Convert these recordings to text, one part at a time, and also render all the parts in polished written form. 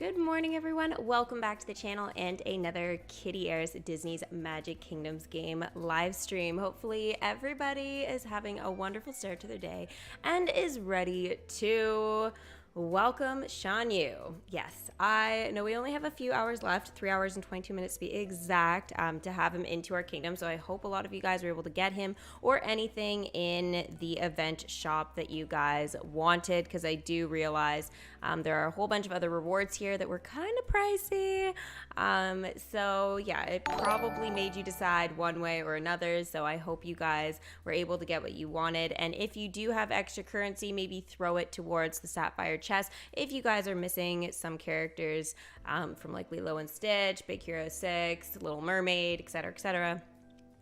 Good morning, everyone. Welcome back to the channel and another Kittyarris Disney's Magic Kingdoms game live stream. Hopefully everybody is having a wonderful start to their day and is ready to welcome Shan-Yu. Yes, I know we only have a few hours left, 3 hours and 22 minutes to be exact, to have him into our kingdom. So I hope a lot of you guys were able to get him or anything in the event shop that you guys wanted, because I do realize there are a whole bunch of other rewards here that were kind of pricey. So yeah, it probably made you decide one way or another. So I hope you guys were able to get what you wanted. And if you do have extra currency, maybe throw it towards the Sapphire chest. If you guys are missing some characters from like Lilo and Stitch, Big Hero 6, Little Mermaid, etc., etc.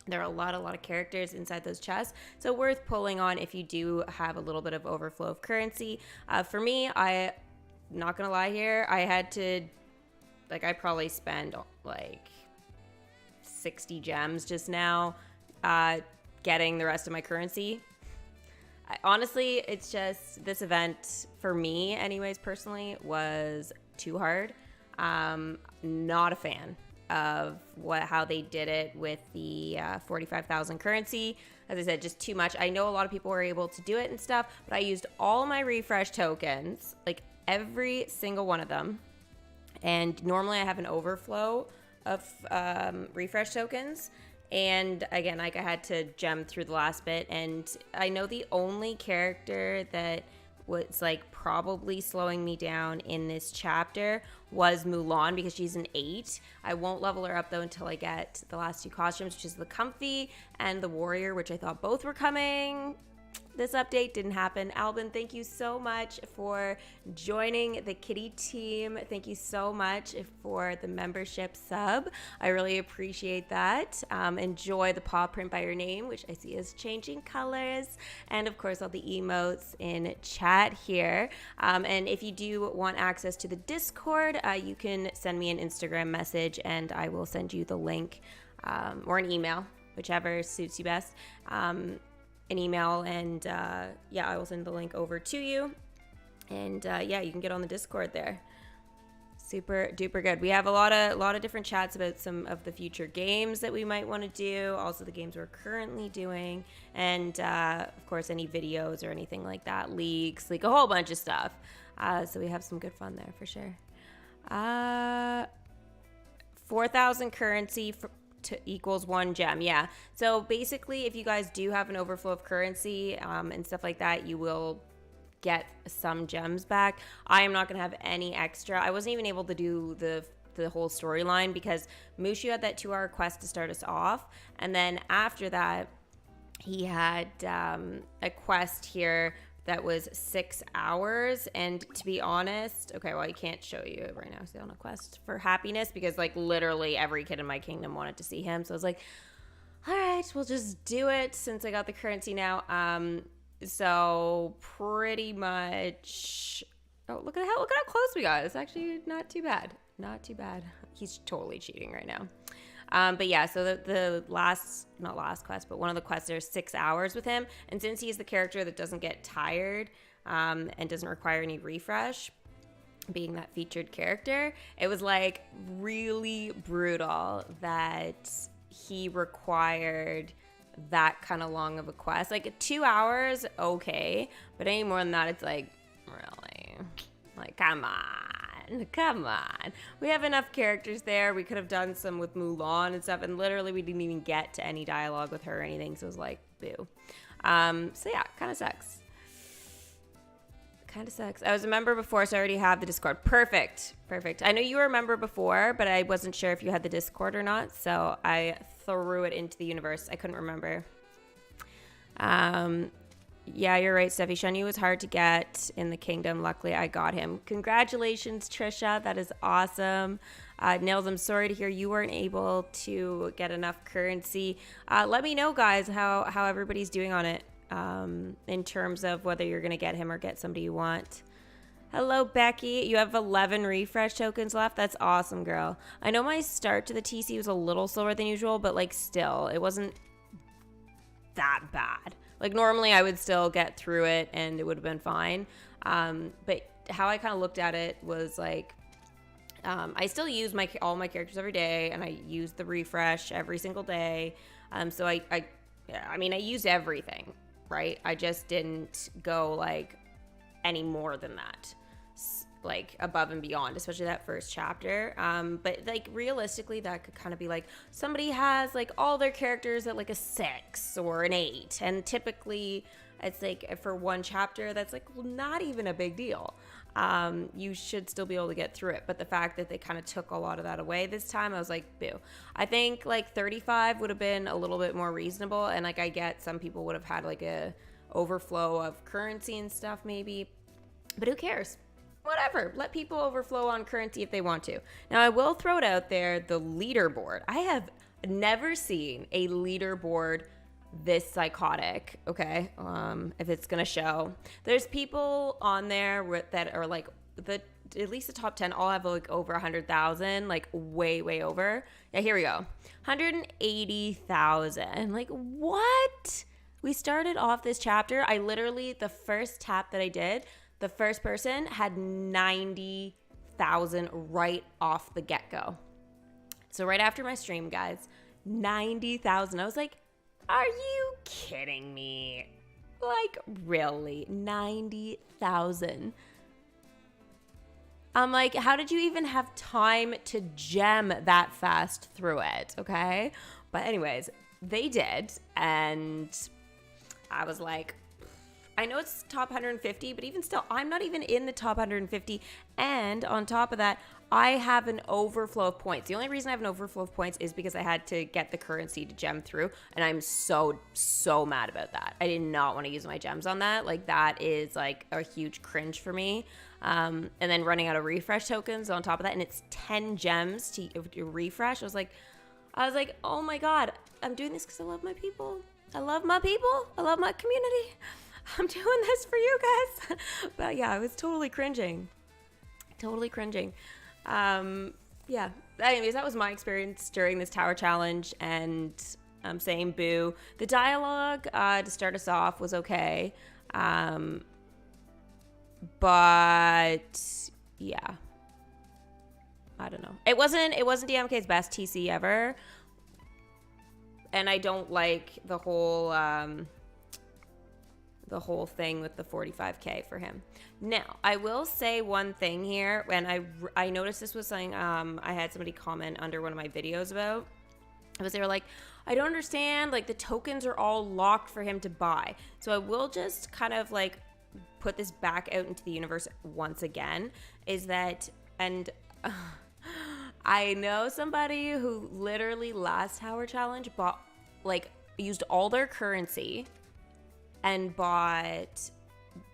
There are a lot of characters inside those chests, so worth pulling on if you do have a little bit of overflow of currency. For me, I'm not gonna lie here, I had to, I probably spent like 60 gems just now getting the rest of my currency. Honestly, it's just this event for me anyways personally was too hard. Not a fan of how they did it with the 45,000 currency. As I said, just too much. I know a lot of people were able to do it and stuff, but I used all my refresh tokens, like every single one of them. And normally I have an overflow of refresh tokens. And again, like I had to gem through the last bit, and I know the only character that was like probably slowing me down in this chapter was Mulan, because she's an 8. I won't level her up though until I get the last 2 costumes, which is the Comfy and the Warrior, which I thought both were coming. This update didn't happen. Albin, thank you so much for joining the Kitty team. Thank you so much for the membership sub. I really appreciate that. Enjoy the paw print by your name, which I see is changing colors. And of course, all the emotes in chat here. And if you do want access to the Discord, you can send me an Instagram message and I will send you the link or an email, whichever suits you best. An email, and yeah, I will send the link over to you, and yeah, you can get on the Discord there. Super duper good. We have a lot of different chats about some of the future games that we might want to do, also the games we're currently doing, and of course any videos or anything like that, leaks, like a whole bunch of stuff. So we have some good fun there for sure. 4,000 currency equals 1 gem. Yeah, so basically if you guys do have an overflow of currency and stuff like that, you will get some gems back. I am not gonna have any extra. I wasn't even able to do the whole storyline because Mushu had that 2-hour quest to start us off, and then after that he had a quest here that was 6 hours. And to be honest, okay, well, I can't show you right now. He's on a quest for happiness because like literally every kid in my kingdom wanted to see him. So I was like, all right, we'll just do it since I got the currency now. So pretty much, oh, look at how close we got. It's actually not too bad. Not too bad. He's totally cheating right now. But yeah, so the not last quest, but one of the quests, there's 6 hours with him. And since he's the character that doesn't get tired and doesn't require any refresh, being that featured character, it was like really brutal that he required that kind of long of a quest. Like 2 hours, okay. But any more than that, it's like, really? Like, come on. Come on. We have enough characters there. We could have done some with Mulan and stuff, and literally we didn't even get to any dialogue with her or anything, so it was like, boo. So yeah, kind of sucks. Kind of sucks. I was a member before, so I already have the Discord. Perfect. Perfect. I know you were a member before, but I wasn't sure if you had the Discord or not, so I threw it into the universe. I couldn't remember. Yeah, you're right, Steffi. Shan-Yu was hard to get in the kingdom. Luckily, I got him. Congratulations, Trisha. That is awesome. Nails, I'm sorry to hear you weren't able to get enough currency. Let me know, guys, how everybody's doing on it in terms of whether you're going to get him or get somebody you want. Hello, Becky. You have 11 refresh tokens left. That's awesome, girl. I know my start to the TC was a little slower than usual, but like still, it wasn't that bad. Like normally I would still get through it and it would have been fine. But how I kind of looked at it was like, I still use all my characters every day, and I use the refresh every single day. So I used everything, right? I just didn't go like any more than that, like above and beyond, especially that first chapter. But like realistically, that could kind of be like somebody has like all their characters at like a 6 or an 8, and typically it's like for one chapter that's like not even a big deal. You should still be able to get through it. But the fact that they kind of took a lot of that away this time, I was like, boo. I think like 35 would have been a little bit more reasonable. And like I get some people would have had like a overflow of currency and stuff maybe. But who cares? Whatever. Let people overflow on currency if they want to. Now I will throw it out there, the leaderboard. I have never seen a leaderboard this psychotic, okay? If it's gonna show, there's people on there that are like at least the top 10 all have like over 100,000, like way over. Yeah, here we go, 180,000. Like what? We started off this chapter, I literally, the first tap that I did, the first person had 90,000 right off the get-go. So right after my stream, guys, 90,000. I was like, are you kidding me? Like, really? 90,000. I'm like, how did you even have time to gem that fast through it? Okay. But anyways, they did. And I was like, I know it's top 150, but even still, I'm not even in the top 150. And on top of that, I have an overflow of points. The only reason I have an overflow of points is because I had to get the currency to gem through. And I'm so mad about that. I did not want to use my gems on that. Like, that is like a huge cringe for me. And then running out of refresh tokens on top of that. And it's 10 gems to refresh. I was like, oh my God, I'm doing this because I love my people. I love my people. I love my community. I'm doing this for you guys. But yeah, I was totally cringing. Yeah. Anyways, that was my experience during this tower challenge, and I'm saying boo. The dialogue to start us off was okay. But yeah. I don't know. It wasn't DMK's best TC ever. And I don't like the whole thing with the 45K for him. Now, I will say one thing here, and I noticed this was something I had somebody comment under one of my videos about. Because they were like, I don't understand, like the tokens are all locked for him to buy. So I will just kind of like put this back out into the universe once again, is that, and I know somebody who literally last tower challenge bought, like, used all their currency and bought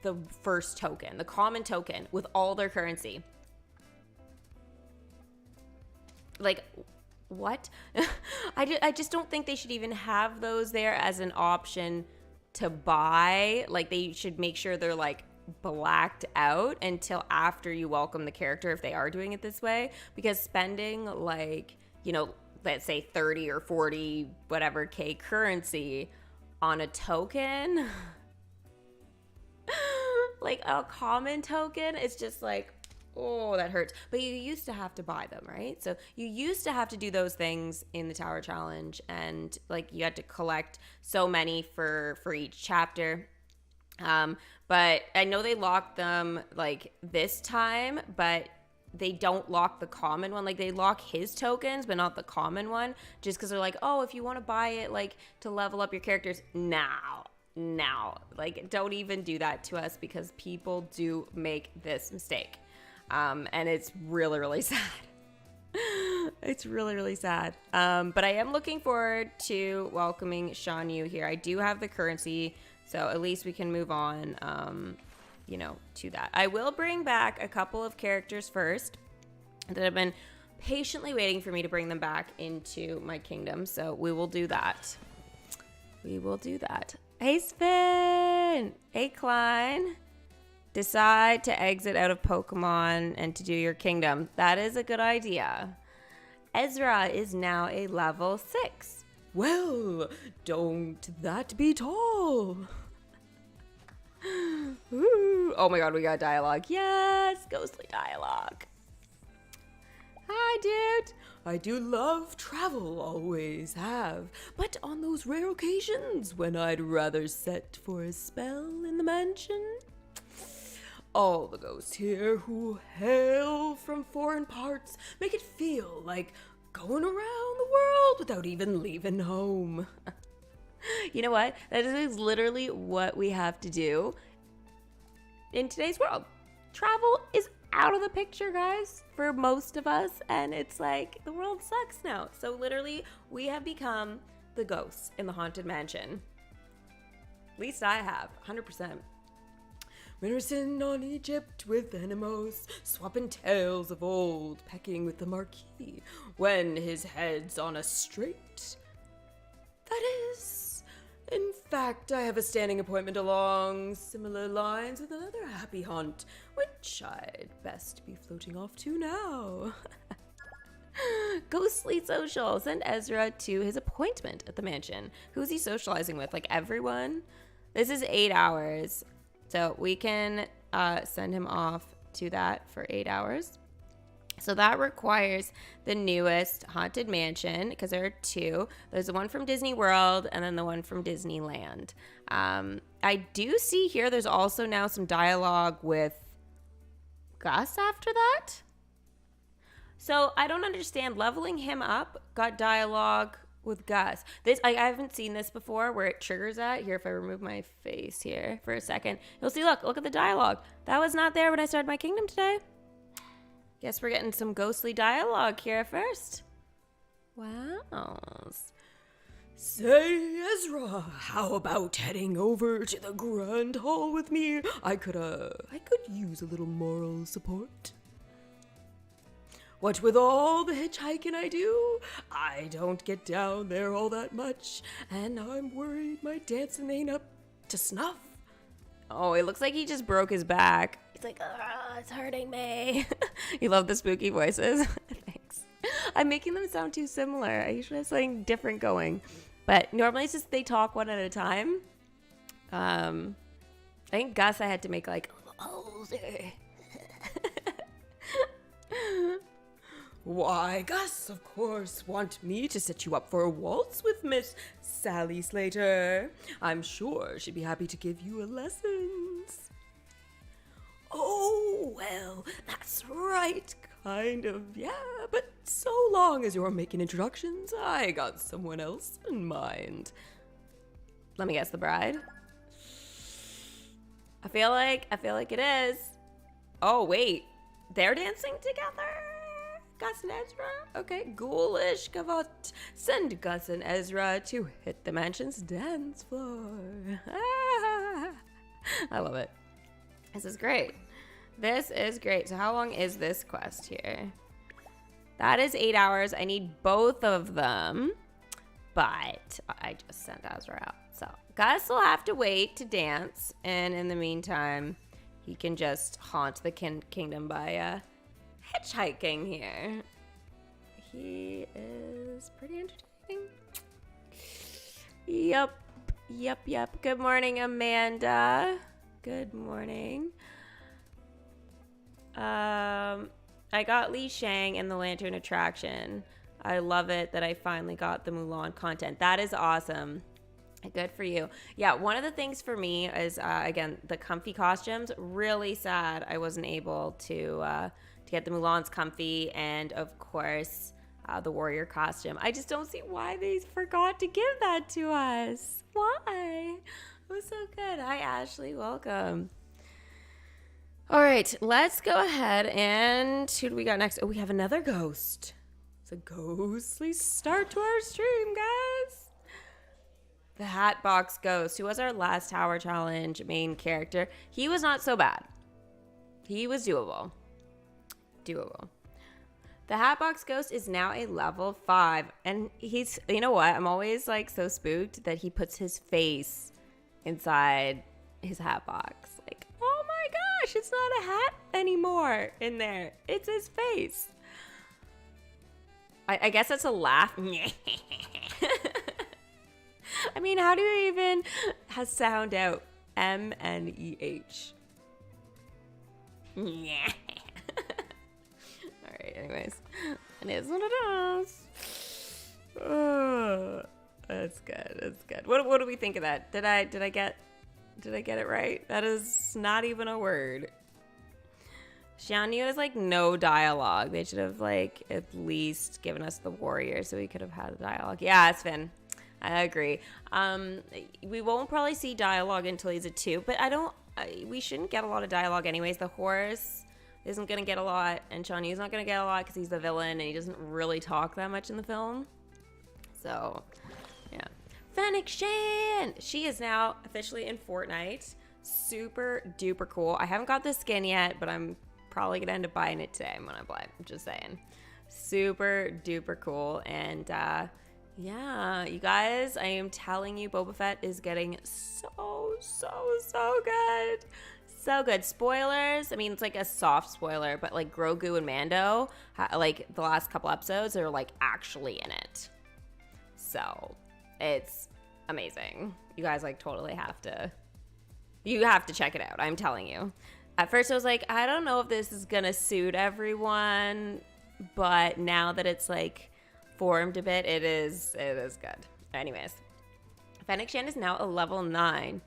the first token, the common token, with all their currency. Like, what? I just don't think they should even have those there as an option to buy. Like, they should make sure they're like blacked out until after you welcome the character, if they are doing it this way, because spending like, you know, let's say 30 or 40 whatever K currency on a token, like a common token, it's just like, oh, that hurts. But you used to have to buy them, right? So you used to have to do those things in the tower challenge, and like you had to collect so many for each chapter. But I know they locked them like this time, but they don't lock the common one. Like, they lock his tokens, but not the common one, just because they're like, oh, if you want to buy it, like, to level up your characters, now, like, don't even do that to us, because people do make this mistake. And it's really, really sad. It's really, really sad. But I am looking forward to welcoming Shan-Yu here. I do have the currency, so at least we can move on, you know, to that. I will bring back a couple of characters first that have been patiently waiting for me to bring them back into my kingdom. So we will do that. Hey, Spin! Hey, Klein! Decide to exit out of Pokemon and to do your kingdom. That is a good idea. Ezra is now a level 6. Well, don't that be tall? Ooh. Oh my god, we got dialogue. Yes, ghostly dialogue. hi, dude. I do love travel, always have. But on those rare occasions when I'd rather set for a spell in the mansion, all the ghosts here who hail from foreign parts make it feel like going around the world without even leaving home. You know what? That is literally what we have to do in today's world. Travel is out of the picture, guys, for most of us, and it's like the world sucks now. So literally, we have become the ghosts in the haunted mansion. At least I have, 100%. Reminiscing on Egypt with animals, swapping tales of old, pecking with the marquis when his head's on a straight. That is, in fact, I have a standing appointment along similar lines with another happy haunt, which I'd best be floating off to now. Ghostly social. Send Ezra to his appointment at the mansion. Who's he socializing with? Like everyone? This is 8 hours. So we can send him off to that for 8 hours. So that requires the newest haunted mansion, because there are two. There's the one from Disney World and then the one from Disneyland. I do see here there's also now some dialogue with Gus after that. So I don't understand. Leveling him up got dialogue with Gus. This I haven't seen this before where it triggers that. Here, if I remove my face here for a second, you'll see, look at the dialogue. That was not there when I started my kingdom today. Guess we're getting some ghostly dialogue here first. Wow. Say, Ezra, how about heading over to the Grand Hall with me? I could use a little moral support. What with all the hitchhiking I do, I don't get down there all that much, and I'm worried my dancing ain't up to snuff. Oh, it looks like he just broke his back. He's like, it's hurting me. You love the spooky voices? Thanks. I'm making them sound too similar. I usually have something different going. But normally it's just they talk one at a time. I think Gus I had to make like older. Why, Gus, of course, want me to set you up for a waltz with Miss Sally Slater. I'm sure she'd be happy to give you lessons. Oh, well, that's right, kind of, yeah, but so long as you're making introductions, I got someone else in mind. Let me guess, the bride? I feel like it is. Oh, wait, they're dancing together? Gus and Ezra? Okay, ghoulish gavotte. Send Gus and Ezra to hit the mansion's dance floor. I love it. This is great. This is great. So how long is this quest here? That is 8 hours. I need both of them, but I just sent Ezra out. So Gus will have to wait to dance, and in the meantime, he can just haunt the kingdom by hitchhiking here. He is pretty entertaining. Yep. Good morning, Amanda. Good morning. I got Li Shang in the Lantern attraction. I love it that I finally got the Mulan content. That is awesome. Good for you. Yeah, one of the things for me is, again, the comfy costumes. Really sad I wasn't able to get the Mulan's comfy, and of course the warrior costume. I just don't see why they forgot to give that to us. Why? It was so good. Hi, Ashley. Welcome. All right, let's go ahead and who do we got next? Oh, we have another ghost. It's a ghostly start to our stream, guys. The Hatbox Ghost, who was our last Tower Challenge main character. He was not so bad. He was doable. The Hatbox Ghost is now a level 5, and he's, you know what? I'm always like so spooked that he puts his face inside his Hatbox. Like, oh my gosh, it's not a hat anymore in there. It's his face. I guess that's a laugh. I mean, how do you even sound out M-N-E-H? Yeah. All right, anyways. And isn't it us? Oh, that's good. That's good. What do we think of that? Did I get it right? That is not even a word. Shan-Yu has like no dialogue. They should have like at least given us the warrior so we could have had a dialogue. Yeah, it's Finn. I agree. We won't probably see dialogue until he's a 2, but we shouldn't get a lot of dialogue anyways. The horse isn't going to get a lot, and Shan-Yu's not going to get a lot because he's the villain and he doesn't really talk that much in the film. So, yeah. Fennec Shan! She is now officially in Fortnite. Super duper cool. I haven't got the skin yet, but I'm probably going to end up buying it today when I play. I'm just saying. Super duper cool. And, yeah, you guys, I am telling you, Boba Fett is getting so good. So good. Spoilers. I mean, it's like a soft spoiler, but like Grogu and Mando, like the last couple episodes, are like actually in it. So it's amazing. You guys like totally have to check it out. I'm telling you. At first I was like, I don't know if this is going to suit everyone, but now that it's like formed a bit, it is good. Anyways, Fennec Shan is now a level 9.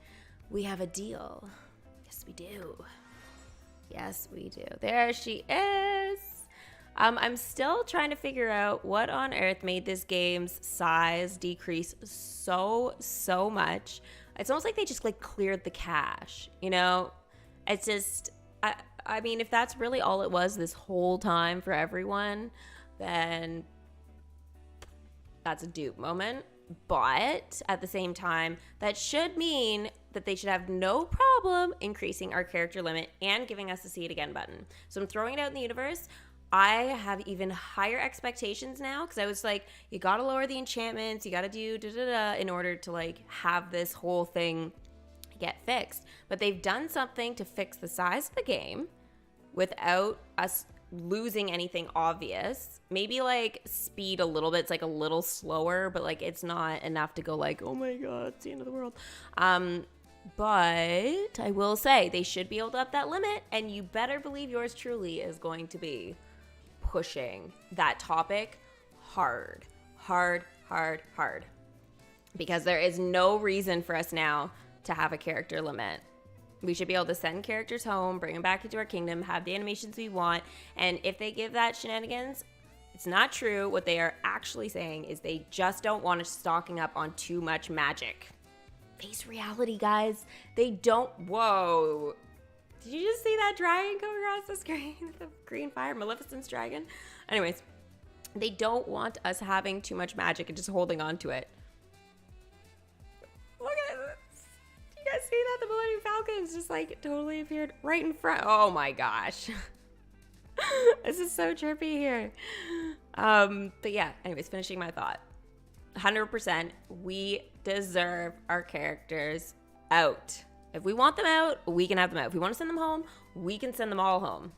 We have a deal. Yes, we do. Yes, we do. There she is. I'm still trying to figure out what on earth made this game's size decrease so much. It's almost like they just like cleared the cache, you know? It's just, I mean, if that's really all it was this whole time for everyone, then that's a dupe moment. But at the same time, that should mean that they should have no problem increasing our character limit and giving us the see it again button. So I'm throwing it out in the universe. I have even higher expectations now because I was like, you gotta lower the enchantments, you gotta do da-da-da in order to like have this whole thing get fixed. But they've done something to fix the size of the game without us losing anything obvious. Maybe like speed a little bit. It's like a little slower, but like it's not enough to go like, oh my god, it's the end of the world. But I will say they should be able to up that limit, and you better believe yours truly is going to be pushing that topic hard. Because there is no reason for us now to have a character limit. We should be able to send characters home, bring them back into our kingdom, have the animations we want, and if they give that shenanigans, it's not true. What they are actually saying is they just don't want us stocking up on too much magic. Face reality, guys. They don't... Whoa. Did you just see that dragon come across the screen? The green fire, Maleficent's dragon? Anyways, they don't want us having too much magic and just holding on to it. Look at this. Do you guys see that? The Millennium Falcon's just like totally appeared right in front. Oh my gosh. This is so trippy here. But yeah, anyways, finishing my thought. 100%, we deserve our characters out. If we want them out, we can have them out. If we want to send them home, we can send them all home.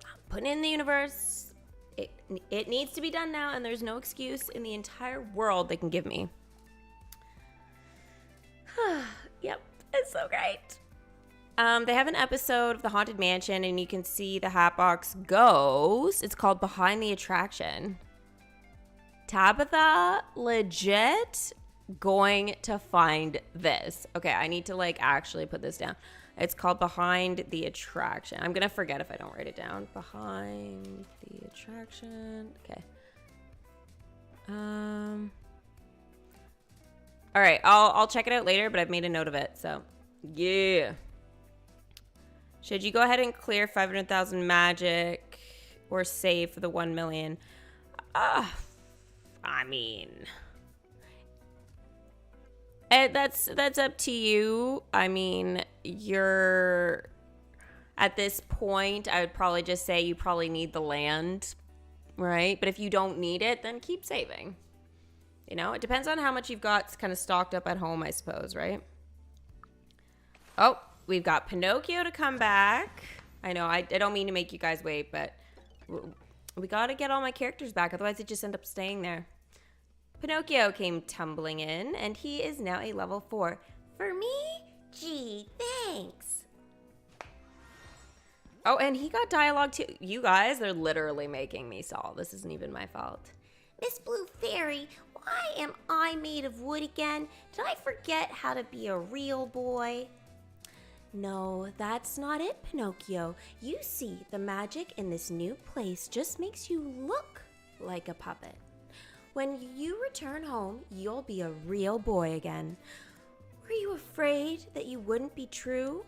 I'm putting it in the universe. It needs to be done now, and there's no excuse in the entire world they can give me. Yep, it's so great. They have an episode of the Haunted Mansion, and you can see the Hatbox Ghost. It's called Behind the Attraction. Tabitha, legit going to find this. Okay, I need to like actually put this down. It's called Behind the Attraction. I'm gonna forget if I don't write it down. Behind the Attraction. Okay. All right, I'll check it out later, but I've made a note of it. So, yeah. Should you go ahead and clear 500,000 magic or save for the 1 million? I mean, that's up to you. I mean, you're at this point, I would probably just say you probably need the land, right? But if you don't need it, then keep saving. You know, it depends on how much you've got kind of stocked up at home, I suppose, right? Oh, we've got Pinocchio to come back. I know, I don't mean to make you guys wait, but we got to get all my characters back. Otherwise, it just end up staying there. Pinocchio came tumbling in, and he is now a level 4. For me? Gee, thanks. Oh, and he got dialogue too. You guys are literally making me solve. This isn't even my fault. Miss Blue Fairy, why am I made of wood again? Did I forget how to be a real boy? No, that's not it, Pinocchio. You see, the magic in this new place just makes you look like a puppet. When you return home, you'll be a real boy again. Were you afraid that you wouldn't be true?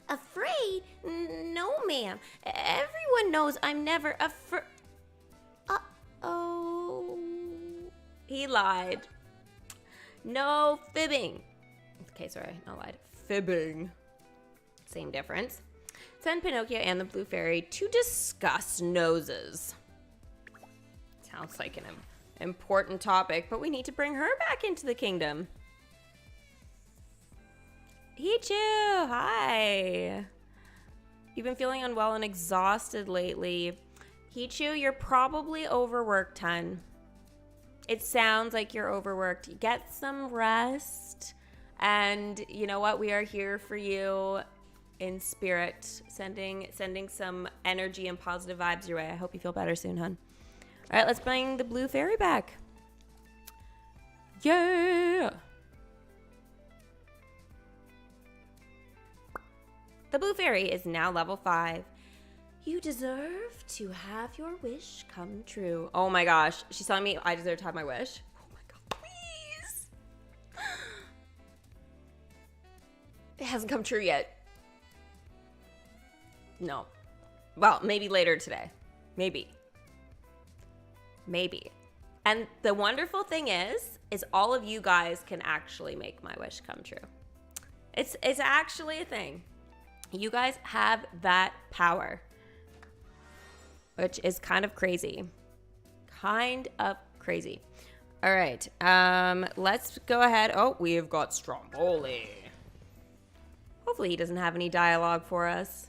Afraid? No, ma'am. Everyone knows I'm never afraid. Uh-oh. He lied. No fibbing. Okay, sorry, not lied. Fibbing. Same difference. Send Pinocchio and the Blue Fairy to discuss noses. Sounds like an important topic, but we need to bring her back into the kingdom. Hichu, hi. You've been feeling unwell and exhausted lately. Hichu, you're probably overworked, hun. It sounds like you're overworked. Get some rest. And you know what? We are here for you in spirit, sending some energy and positive vibes your way. I hope you feel better soon, hun. All right, let's bring the Blue Fairy back. Yeah! The Blue Fairy is now level 5. You deserve to have your wish come true. Oh my gosh, she's telling me I deserve to have my wish. Oh my god, please! It hasn't come true yet. No. Well, maybe later today. Maybe. And the wonderful thing is all of you guys can actually make my wish come true. It's actually a thing. You guys have that power, which is kind of crazy. All right, let's go ahead. Oh, we've got Stromboli. Hopefully he doesn't have any dialogue for us.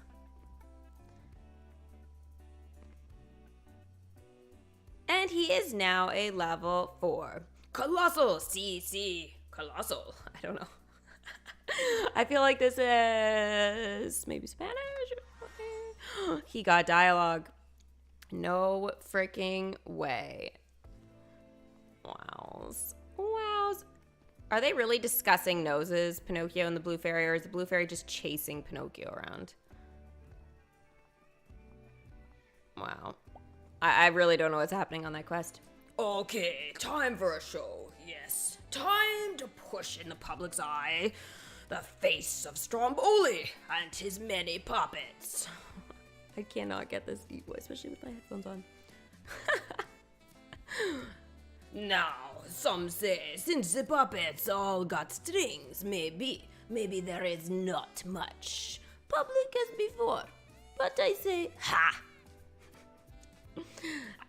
And he is now a level 4. Colossal, colossal. I don't know. I feel like this is maybe Spanish. He got dialogue. No freaking way. Wows. Are they really discussing noses, Pinocchio and the Blue Fairy, or is the Blue Fairy just chasing Pinocchio around? Wow. I really don't know what's happening on that quest. Okay, time for a show. Yes, time to push in the public's eye the face of Stromboli and his many puppets. I cannot get this deep voice, especially with my headphones on. Now, some say since the puppets all got strings, maybe there is not much public as before. But I say, ha!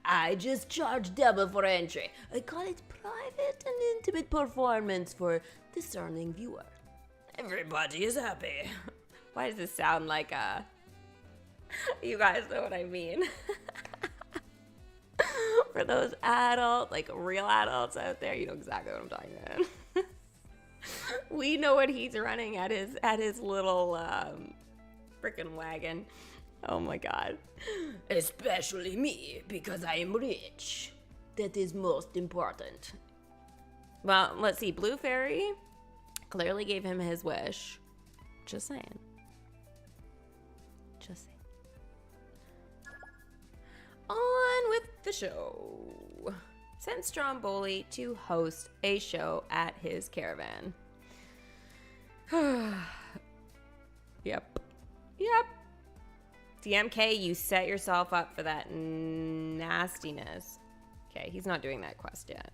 I just charge double for entry. I call it private and intimate performance for discerning viewer. Everybody is happy. Why does this sound like you guys know what I mean? For those adult, like real adults out there, you know exactly what I'm talking about. We know what he's running at his little freaking wagon. Oh my god. Especially me, because I am rich. That is most important. Well, let's see. Blue Fairy clearly gave him his wish. Just saying. On with the show. Sent Stromboli to host a show at his caravan. Yep. DMK, you set yourself up for that nastiness. Okay, he's not doing that quest yet.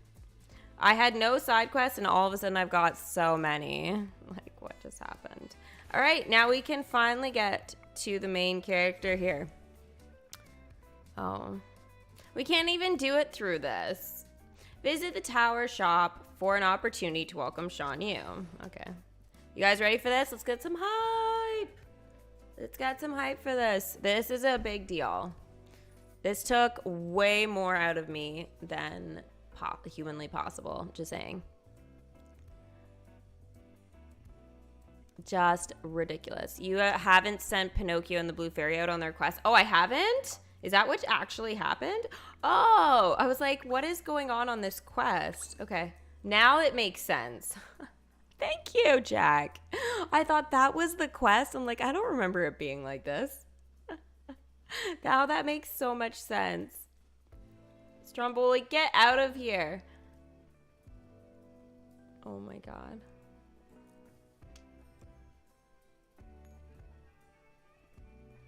I had no side quests, and all of a sudden I've got so many. Like, what just happened? All right, now we can finally get to the main character here. Oh. We can't even do it through this. Visit the tower shop for an opportunity to welcome Shan-Yu. Okay. You guys ready for this? Let's get some hype. Let's get some hype for this. This is a big deal. This took way more out of me than humanly possible. Just saying. Just ridiculous. You haven't sent Pinocchio and the Blue Fairy out on their quest. Oh, I haven't? Is that what actually happened? Oh, I was like, what is going on this quest? Okay, now it makes sense. Thank you, Jack. I thought that was the quest. I'm like, I don't remember it being like this. Now that makes so much sense. Stromboli, get out of here. Oh my God.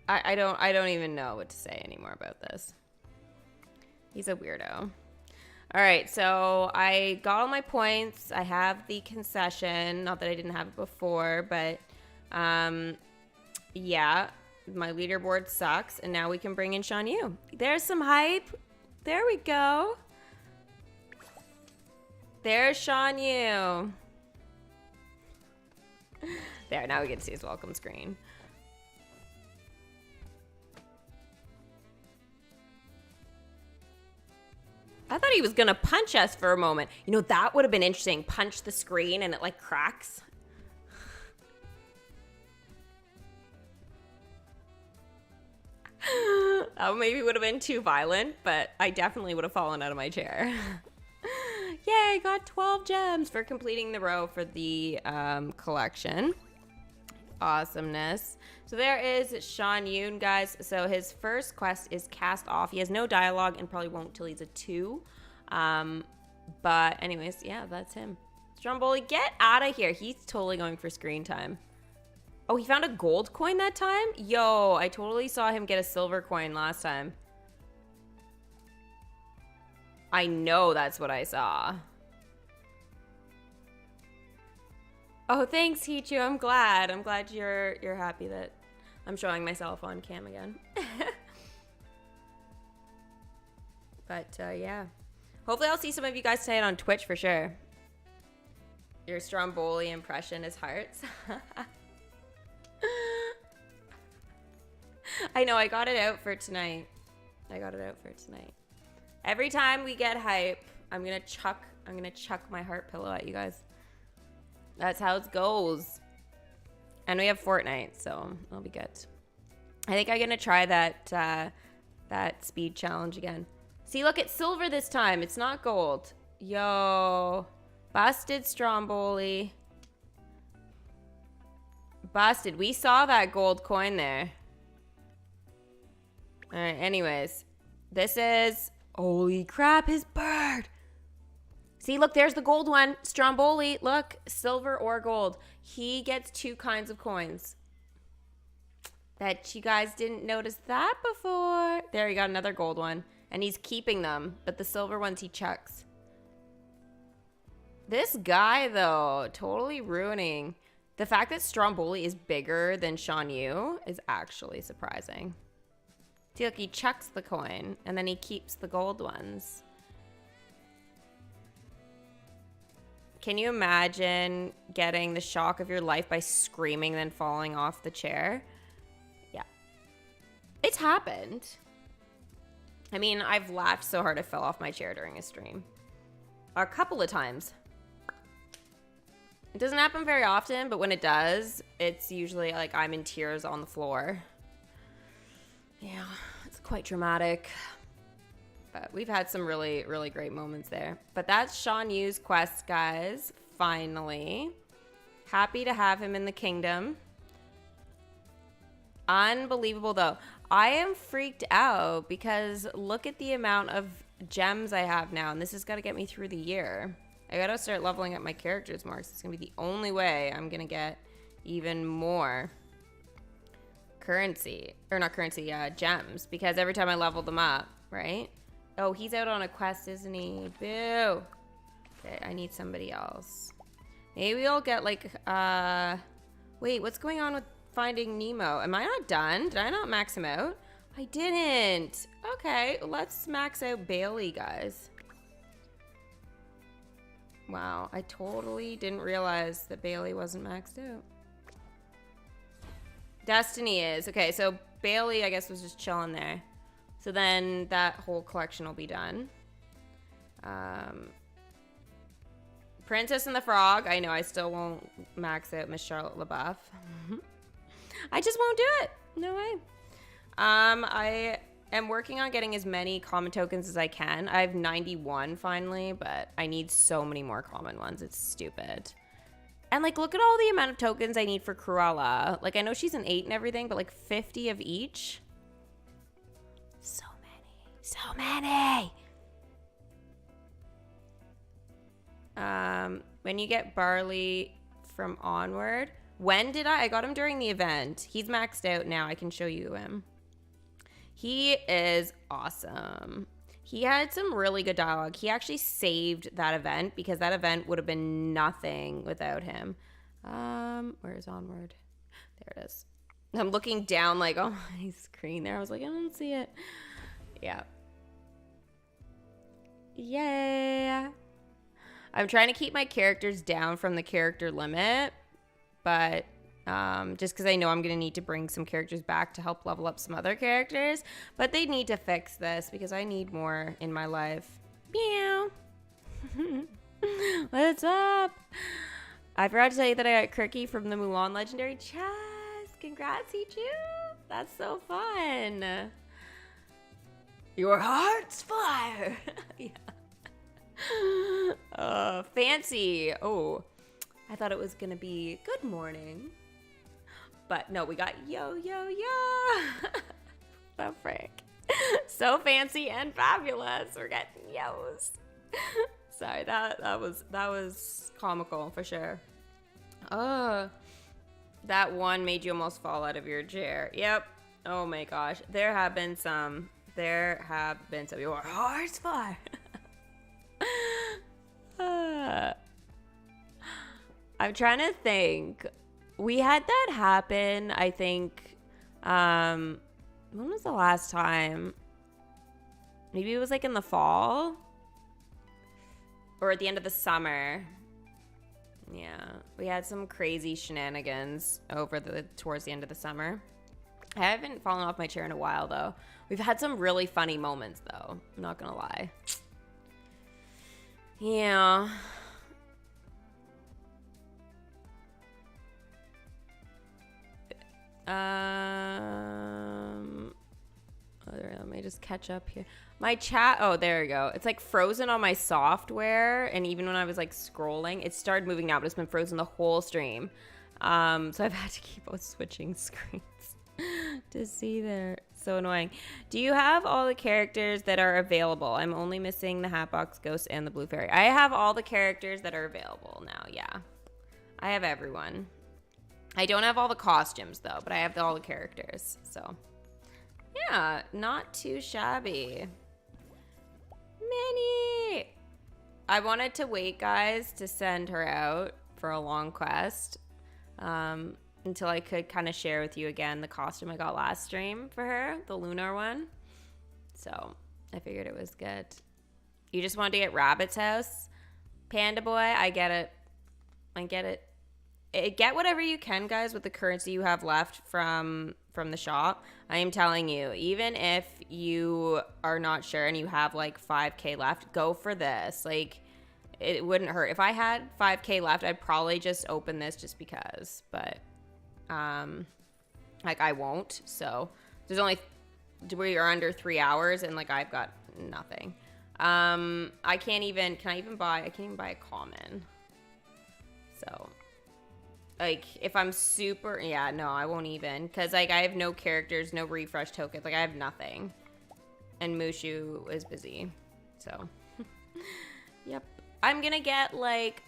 I don't even know what to say anymore about this. He's a weirdo. All right, so I got all my points. I have the concession. Not that I didn't have it before, but yeah, my leaderboard sucks. And now we can bring in Shan-Yu. There's some hype. There we go. There's Shan-Yu. There, now we get to see his welcome screen. I thought he was gonna punch us for a moment. You know, that would have been interesting. Punch the screen and it like cracks. That maybe would have been too violent, but I definitely would have fallen out of my chair. Yay, I got 12 gems for completing the row for the collection. Awesomeness. So there is Shan-Yu, guys. So his first quest is Cast Off. He has no dialogue and probably won't till he's a 2. But anyways, yeah, that's him. Stromboli, get out of here. He's totally going for screen time. Oh, he found a gold coin that time? Yo, I totally saw him get a silver coin last time. I know that's what I saw. Oh, thanks, Hichu. I'm glad. I'm glad you're happy that I'm showing myself on cam again. But yeah. Hopefully I'll see some of you guys tonight on Twitch for sure. Your Stromboli impression is hearts. I know, I got it out for tonight. Every time we get hype, I'm gonna chuck my heart pillow at you guys. That's how it goes. And we have Fortnite, so it'll be good. I think I'm gonna try that speed challenge again. See, look, it's silver this time. It's not gold. Yo, busted Stromboli. Busted. We saw that gold coin there. All right. Anyways, this is holy crap. His bird. See, look, there's the gold one. Stromboli, look, silver or gold. He gets 2 kinds of coins. Bet you guys didn't notice that before. There, he got another gold one. And he's keeping them, but the silver ones he chucks. This guy, though, totally ruining. The fact that Stromboli is bigger than Shan-Yu is actually surprising. See, look, he chucks the coin, and then he keeps the gold ones. Can you imagine getting the shock of your life by screaming and then falling off the chair? Yeah. It's happened. I mean, I've laughed so hard I fell off my chair during a stream. A couple of times. It doesn't happen very often, but when it does, it's usually like I'm in tears on the floor. Yeah, it's quite dramatic. But we've had some really, really great moments there. But that's Shan-Yu's quest, guys. Finally. Happy to have him in the kingdom. Unbelievable, though. I am freaked out because look at the amount of gems I have now. And this has got to get me through the year. I got to start leveling up my characters more. It's going to be the only way I'm going to get even more currency. Or not currency, gems. Because every time I level them up, right? Oh, he's out on a quest, isn't he? Boo. Okay, I need somebody else. Maybe I'll get like, wait, what's going on with Finding Nemo? Am I not done? Did I not max him out? I didn't. Okay, let's max out Bailey, guys. Wow, I totally didn't realize that Bailey wasn't maxed out. Destiny is. Okay, so Bailey, I guess, was just chilling there. So then that whole collection will be done. Princess and the Frog. I know I still won't max out Miss Charlotte LaBeouf. I just won't do it. No way. I am working on getting as many common tokens as I can. I have 91 finally, but I need so many more common ones. It's stupid. And like, look at all the amount of tokens I need for Cruella. Like, I know she's an 8 and everything, but like 50 of each. So many. So many. When you get Barley from Onward. When did I got him during the event. He's maxed out now. I can show you him. He is awesome. He had some really good dialogue. He actually saved that event because that event would have been nothing without him. Where's Onward? There it is. I'm looking down like on my screen there. I was like, I don't see it. Yeah. Yeah. I'm trying to keep my characters down from the character limit, but just because I know I'm going to need to bring some characters back to help level up some other characters. But they need to fix this because I need more in my life. Meow. What's up? I forgot to tell you that I got Cricky from the Mulan Legendary Chest. Congrats, Ichu. That's so fun. Your heart's fire. Yeah. Fancy. Oh, I thought it was gonna be good morning, but no, we got yo yo yo. Oh frick. So fancy and fabulous. We're getting yos. Sorry, that was comical for sure. That one made you almost fall out of your chair. Yep. Oh my gosh. There have been some. Your heart's fire. I'm trying to think. We had that happen, I think. When was the last time? Maybe it was like in the fall or at the end of the summer. Yeah, we had some crazy shenanigans towards the end of the summer. I haven't fallen off my chair in a while though. We've had some really funny moments though. I'm not gonna lie. Yeah. Let me just catch up here. My chat, oh, there we go. It's like frozen on my software, and even when I was like scrolling, it started moving now, but it's been frozen the whole stream. So I've had to keep on switching screens to see there. So annoying. Do you have all the characters that are available? I'm only missing the Hatbox Ghost and the Blue Fairy. I have all the characters that are available now, yeah. I have everyone. I don't have all the costumes, though, but I have all the characters, so. Yeah, not too shabby. Minnie! I wanted to wait, guys, to send her out for a long quest until I could kind of share with you again the costume I got last stream for her, the lunar one. So I figured it was good. You just wanted to get Rabbit's house? Panda boy, I get it. I get it. Get whatever you can, guys, with the currency you have left from the shop. I am telling you, even if you are not sure and you have like 5K left, go for this. Like, it wouldn't hurt. If I had 5K left, I'd probably just open this just because. But, like, I won't. So, there's only, we are under 3 hours and like I've got nothing. I can't even buy a common. So, like, if I'm super, yeah, no, I won't even, because, like, I have no characters, no refresh tokens, like, I have nothing, and Mushu is busy, so, yep, I'm gonna get, like,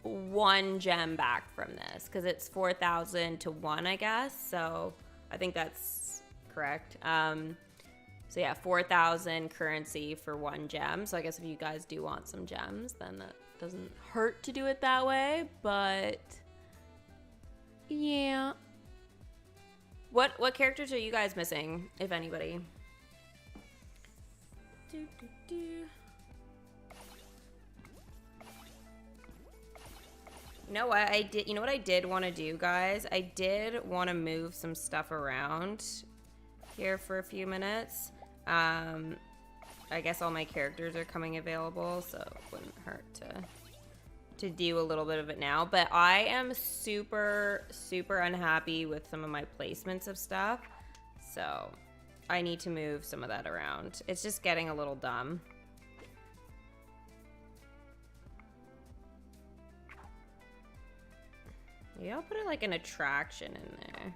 1 gem back from this, because it's 4,000 to 1, I guess, so, I think that's correct, so yeah, 4,000 currency for 1 gem, so I guess if you guys do want some gems, then that doesn't hurt to do it that way, but yeah. What characters are you guys missing, if anybody? You know what I did? You know what I did want to do, guys? I did want to move some stuff around here for a few minutes. I guess all my characters are coming available, so it wouldn't hurt to to do a little bit of it now, but I am super, super unhappy with some of my placements of stuff. So I need to move some of that around. It's just getting a little dumb. Maybe I'll put it like an attraction in there.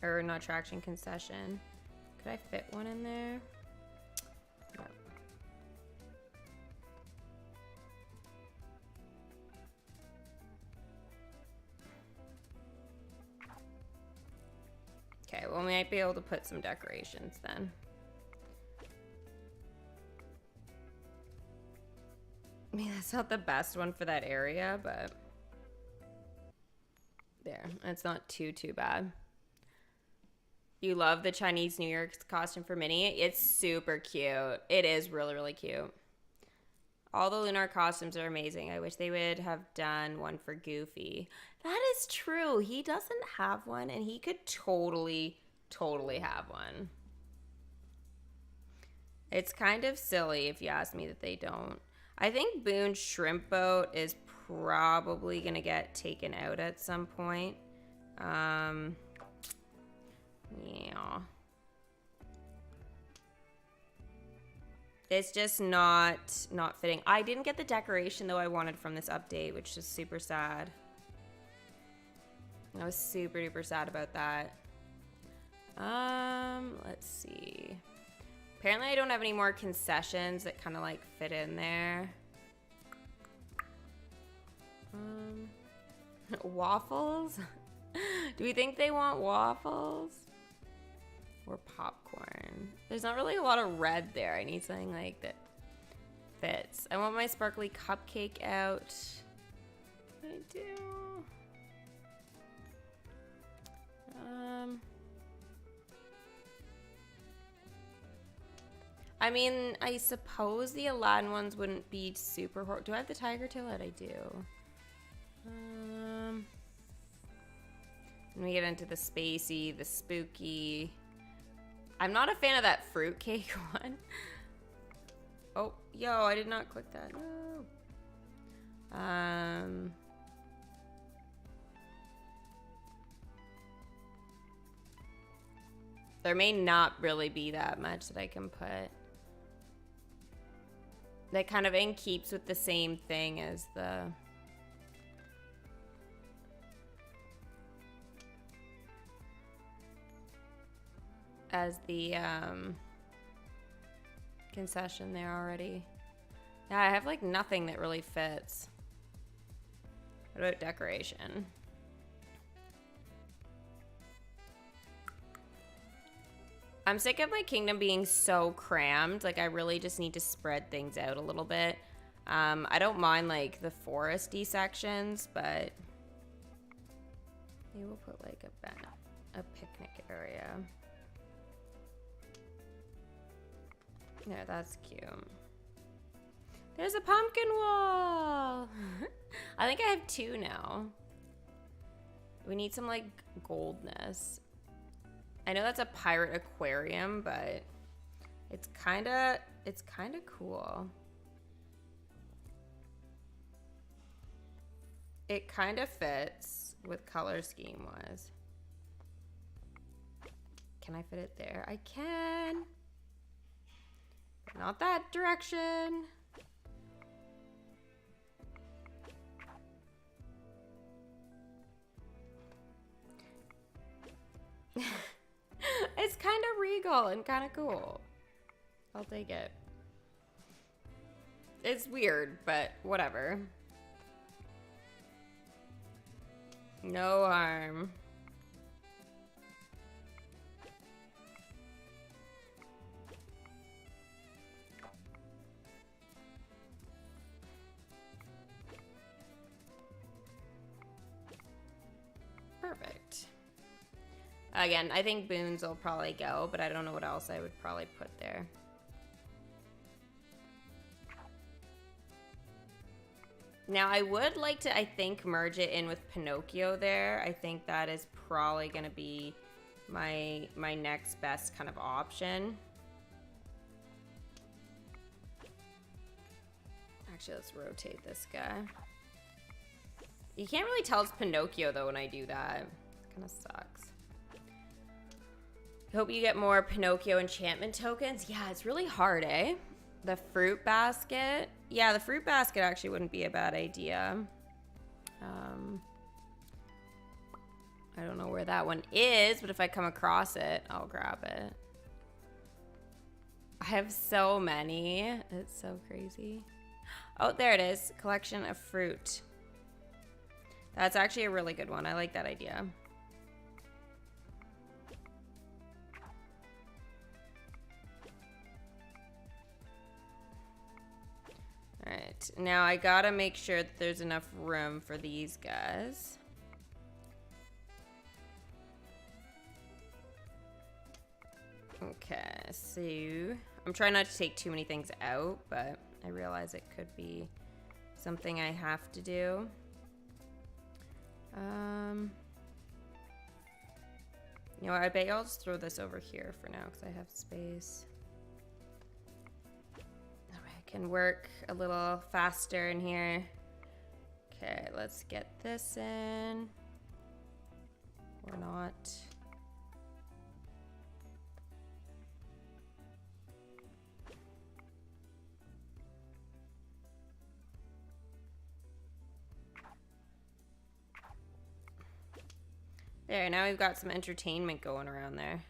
Or an attraction concession. Could I fit one in there? No. Okay, well, we might be able to put some decorations then. I mean, that's not the best one for that area, but there, it's not too bad. You love the Chinese New Year costume for Minnie? It's super cute. It is really, really cute. All the lunar costumes are amazing. I wish they would have done one for Goofy. That is true. He doesn't have one, and he could totally have one. It's kind of silly if you ask me that they don't. I think Boone's shrimp boat is probably going to get taken out at some point. Yeah. It's just not fitting. I didn't get the decoration though I wanted from this update, which is super sad. I was super duper sad about that. Let's see. Apparently I don't have any more concessions that kind of like fit in there. Waffles? Do we think they want waffles? Or popcorn? There's not really a lot of red there. I need something like that fits. I want my sparkly cupcake out. I do. I mean, I suppose the Aladdin ones wouldn't be super horrible. Do I have the tiger tail out? I do. Let me get into the spacey, the spooky. I'm not a fan of that fruitcake one. Oh, yo, I did not click that. No. There may not really be that much that I can put. That kind of in keeps with the same thing as the... concession there already. Yeah, I have like nothing that really fits. What about decoration? I'm sick of my kingdom being so crammed. Like I really just need to spread things out a little bit. I don't mind like the foresty sections, but maybe we'll put like a picnic area. Yeah, that's cute. There's a pumpkin wall. I think I have 2 now. We need some like goldness. I know that's a pirate aquarium, but it's kind of cool. It kind of fits with color scheme wise. Can I fit it there? I can. Not that direction. It's kind of regal and kind of cool. I'll take it. It's weird, but whatever. No harm. Perfect. Again, I think Boons will probably go, but I don't know what else I would probably put there. Now, I would like to, I think, merge it in with Pinocchio there. I think that is probably going to be my next best kind of option. Actually, let's rotate this guy. You can't really tell it's Pinocchio, though, when I do that. Kind of sucks. Hope you get more Pinocchio enchantment tokens. Yeah, it's really hard, eh? The fruit basket. Yeah, the fruit basket actually wouldn't be a bad idea. I don't know where that one is, but if I come across it, I'll grab it. I have so many. It's so crazy. Oh, there it is. Collection of fruit. That's actually a really good one. I like that idea. All right. Now I gotta make sure that there's enough room for these guys. Okay, so I'm trying not to take too many things out, but I realize it could be something I have to do. You know what, I bet I'll just throw this over here for now because I have space. That way I can work a little faster in here. Okay, let's get this in. Or not. There, now we've got some entertainment going around there.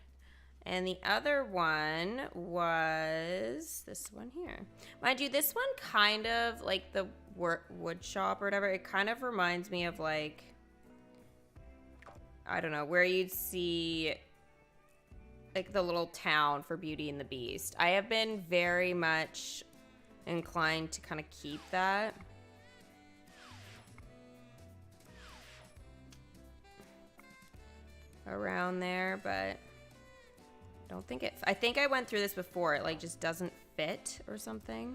And the other one was this one here. Mind you, this one kind of, like the wood shop or whatever, it kind of reminds me of like, I don't know, where you'd see like the little town for Beauty and the Beast. I have been very much inclined to kind of keep that. Around there, but don't think it, I think I went through this before. It like just doesn't fit or something.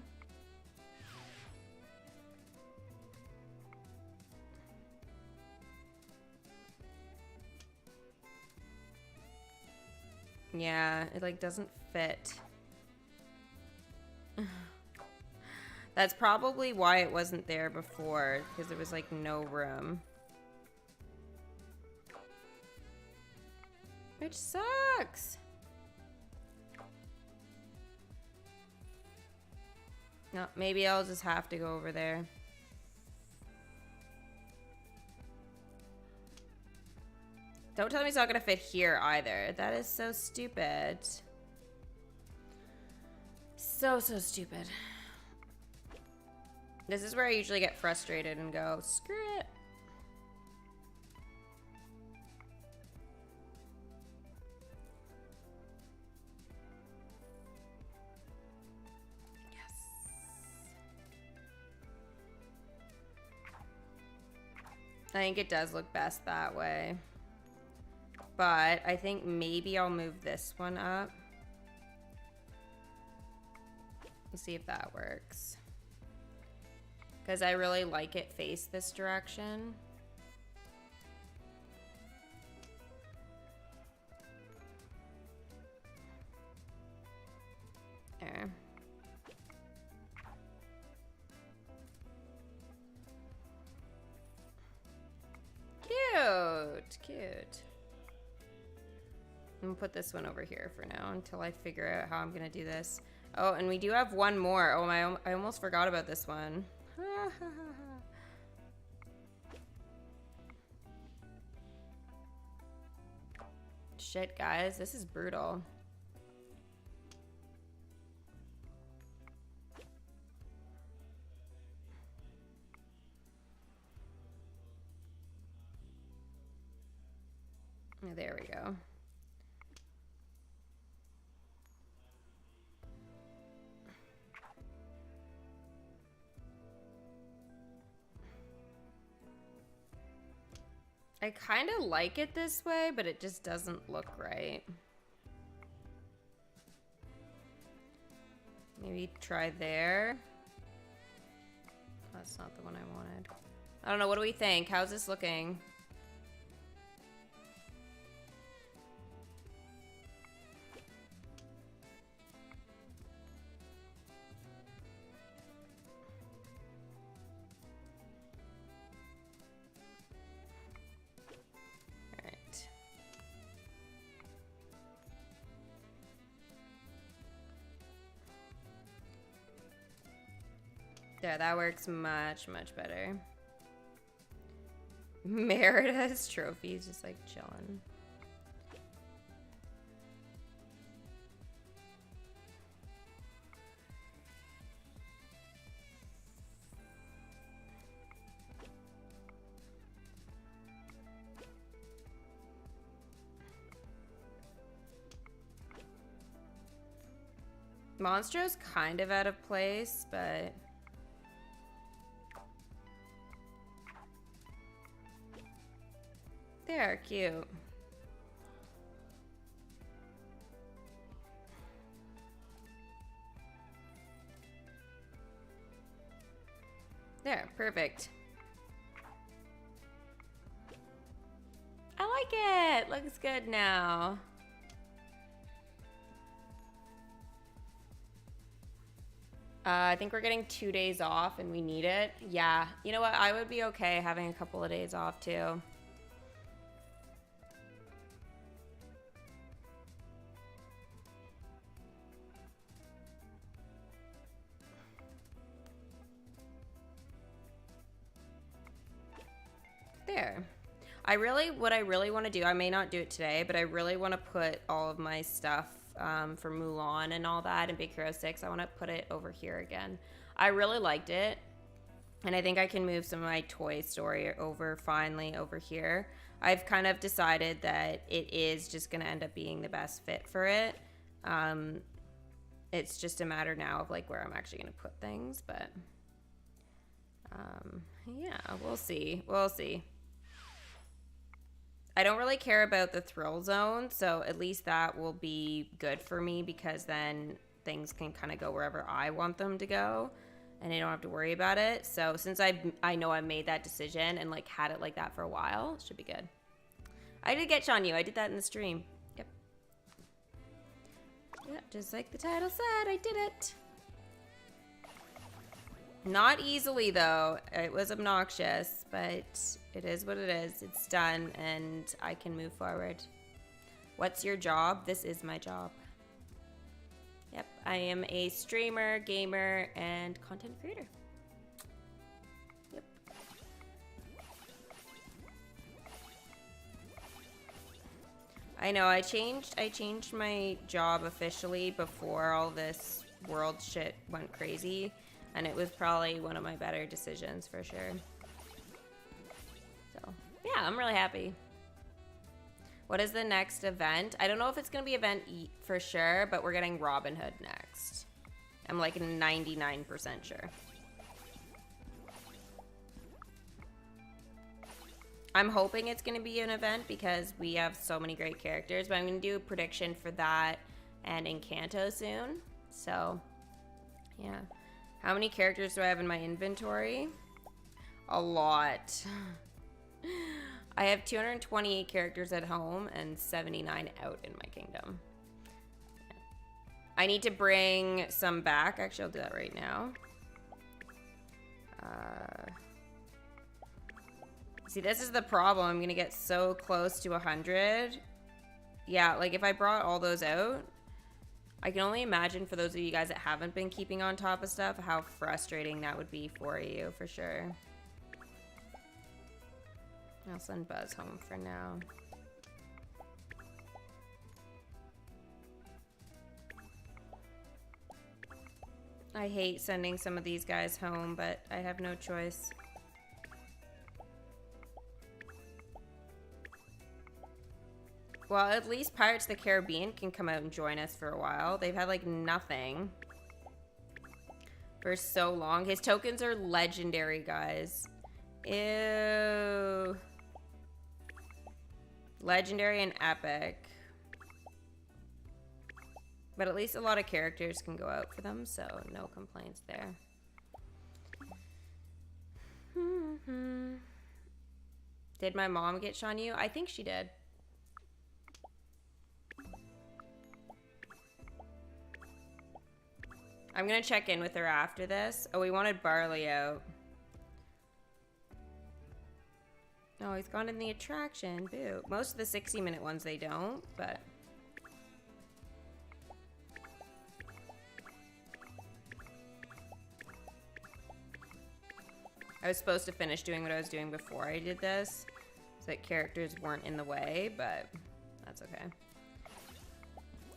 Yeah, it like doesn't fit. That's probably why it wasn't there before, because there was like no room. Which sucks. No, maybe I'll just have to go over there. Don't tell me it's not gonna fit here either. That is so stupid. So stupid. This is where I usually get frustrated and go, screw it. I think it does look best that way. But I think maybe I'll move this one up. Let's see if that works. Because I really like it face this direction. There. Cute. I'm gonna put this one over here for now until I figure out how I'm gonna do this. Oh, and we do have one more. Oh, I almost forgot about this one. Shit, guys, this is brutal. There we go. I kind of like it this way, but it just doesn't look right. Maybe try there. That's not the one I wanted. I don't know, what do we think? How's this looking? There, that works much, much better. Merida's trophies just like chilling. Monstro's kind of out of place, but they're cute. There, perfect. I like it. Looks good now. I think we're getting 2 days off and we need it. Yeah, you know what? I would be okay having a couple of days off too. There. What I really want to do, I may not do it today, but I really want to put all of my stuff for Mulan and all that and Big Hero 6. I want to put it over here again. I really liked it. And I think I can move some of my Toy Story finally over here. I've kind of decided that it is just going to end up being the best fit for it. It's just a matter now of like where I'm actually going to put things, but yeah, we'll see. We'll see. I don't really care about the thrill zone, so at least that will be good for me because then things can kind of go wherever I want them to go and I don't have to worry about it. So since I know I made that decision and like had it like that for a while, it should be good. I did get Shan-Yu. I did that in the stream. Yep. Yeah, just like the title said, I did it. Not easily though. It was obnoxious, but it is what it is. It's done and I can move forward. What's your job? This is my job. Yep, I am a streamer, gamer, and content creator. Yep. I know, I changed my job officially before all this world shit went crazy. And it was probably one of my better decisions for sure. So, yeah, I'm really happy. What is the next event? I don't know if it's going to be event for sure, but we're getting Robin Hood next. I'm like 99% sure. I'm hoping it's going to be an event because we have so many great characters, but I'm going to do a prediction for that and Encanto soon. So, yeah. How many characters do I have in my inventory? A lot. I have 228 characters at home and 79 out in my kingdom. I need to bring some back. Actually, I'll do that right now. See, this is the problem. I'm going to get so close to 100. Yeah, like if I brought all those out, I can only imagine for those of you guys that haven't been keeping on top of stuff, how frustrating that would be for you, for sure. I'll send Buzz home for now. I hate sending some of these guys home, but I have no choice. Well, at least Pirates of the Caribbean can come out and join us for a while. They've had, like, nothing for so long. His tokens are legendary, guys. Ew. Legendary and epic. But at least a lot of characters can go out for them, so no complaints there. Did my mom get Shan-Yu? I think she did. I'm gonna check in with her after this. Oh, we wanted Barley out. Oh, he's gone in the attraction. Boo. Most of the 60-minute ones, they don't, but... I was supposed to finish doing what I was doing before I did this, so that characters weren't in the way, but that's okay.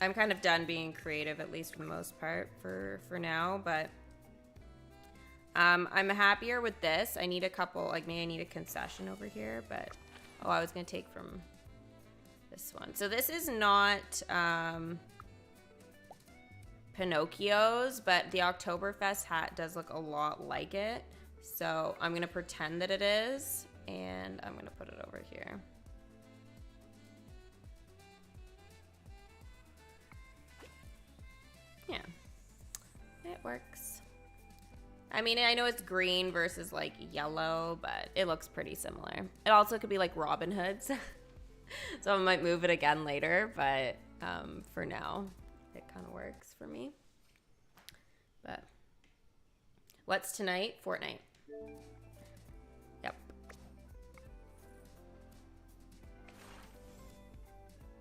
I'm kind of done being creative, at least for the most part, for now, but I'm happier with this. I need a couple, like maybe I need a concession over here, but oh, I was gonna take from this one. So this is not Pinocchio's, but the Oktoberfest hat does look a lot like it. So I'm gonna pretend that it is, and I'm gonna put it over here. Yeah, it works. I mean, I know it's green versus like yellow, but it looks pretty similar. It also could be like Robin Hood's. So I might move it again later, but for now, it kind of works for me. But what's tonight? Fortnite. Yep.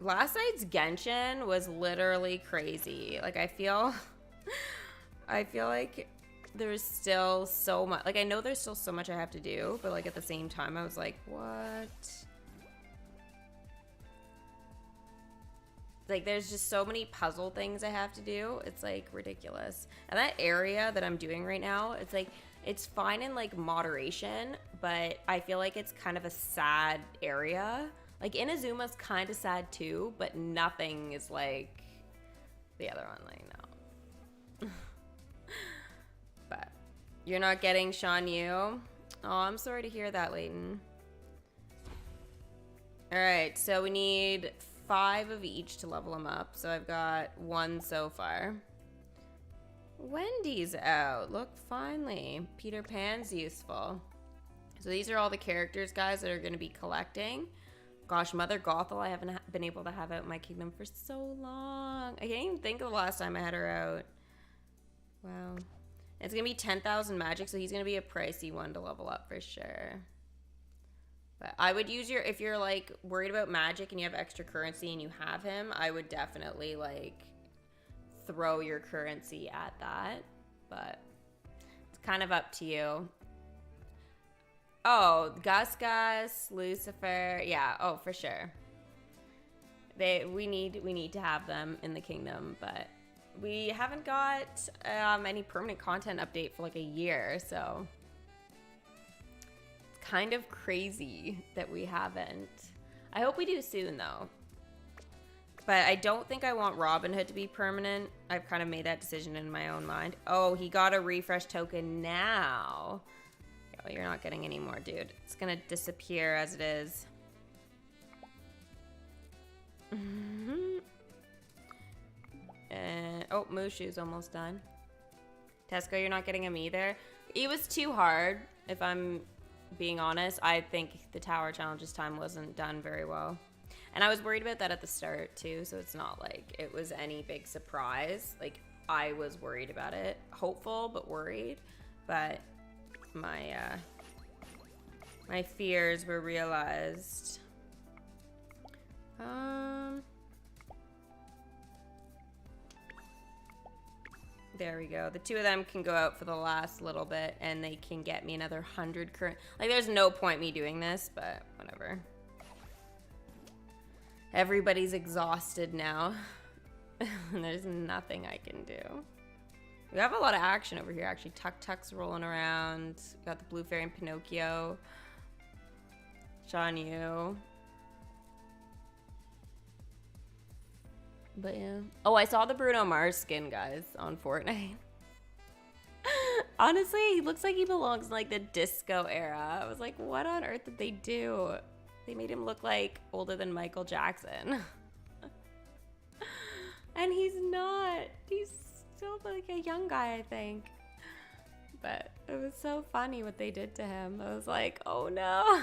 Last night's Genshin was literally crazy. Like, I feel like there's still so much. Like, I know there's still so much I have to do, but like at the same time, I was like, what? Like, there's just so many puzzle things I have to do. It's like ridiculous. And that area that I'm doing right now, it's like, it's fine in like moderation, but I feel like it's kind of a sad area. Like, Inazuma's kind of sad too, but nothing is like the other one, like, no. But you're not getting Shan-Yu. Oh, I'm sorry to hear that, Layton. All right, so we need 5 of each to level them up. So I've got 1 so far. Wendy's out. Look, finally. Peter Pan's useful. So these are all the characters, guys, that are going to be collecting. Gosh, Mother Gothel, I haven't been able to have out in my kingdom for so long. I can't even think of the last time I had her out. Wow. It's going to be 10,000 magic, so he's going to be a pricey one to level up for sure. But I would use your, if you're like worried about magic and you have extra currency and you have him, I would definitely like throw your currency at that. But it's kind of up to you. Oh, Gus, Lucifer. Yeah, oh, for sure. We need to have them in the kingdom, but we haven't got any permanent content update for like a year, so it's kind of crazy that we haven't. I hope we do soon though. But I don't think I want Robin Hood to be permanent. I've kind of made that decision in my own mind. Oh, he got a refresh token now. Oh, you're not getting any more, dude. It's gonna disappear as it is. Oh, Mushu's almost done. Tesco, you're not getting him either. It was too hard, if I'm being honest. I think the tower challenges time wasn't done very well. And I was worried about that at the start too, so it's not like it was any big surprise. Like, I was worried about it. Hopeful, but worried. But my fears were realized. There we go. The 2 of them can go out for the last little bit, and they can get me another 100 current. Like, there's no point me doing this, but whatever. Everybody's exhausted now. And there's nothing I can do. We have a lot of action over here, actually. Tuk-Tuk's rolling around. We got the Blue Fairy and Pinocchio. Shan-Yu. But yeah. Oh, I saw the Bruno Mars skin, guys, on Fortnite. Honestly, he looks like he belongs in like the disco era. I was like, what on earth did they do? They made him look like older than Michael Jackson. And he's not. He's still like a young guy, I think. But it was so funny what they did to him. I was like, oh no.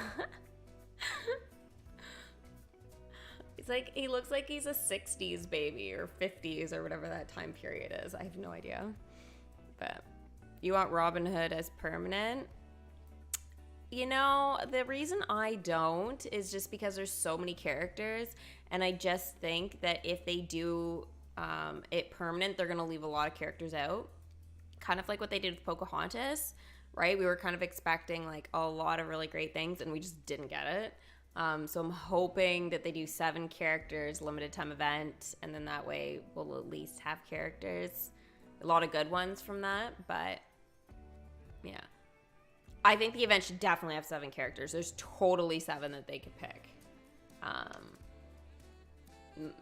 It's like, he looks like he's a 60s baby or 50s or whatever that time period is. I have no idea. But you want Robin Hood as permanent? You know, the reason I don't is just because there's so many characters, and I just think that if they do it permanent, they're going to leave a lot of characters out. Kind of like what they did with Pocahontas, right? We were kind of expecting like a lot of really great things, and we just didn't get it. So I'm hoping that they do 7 characters, limited time event, and then that way we'll at least have characters. A lot of good ones from that, but yeah. I think the event should definitely have 7 characters. There's totally 7 that they could pick.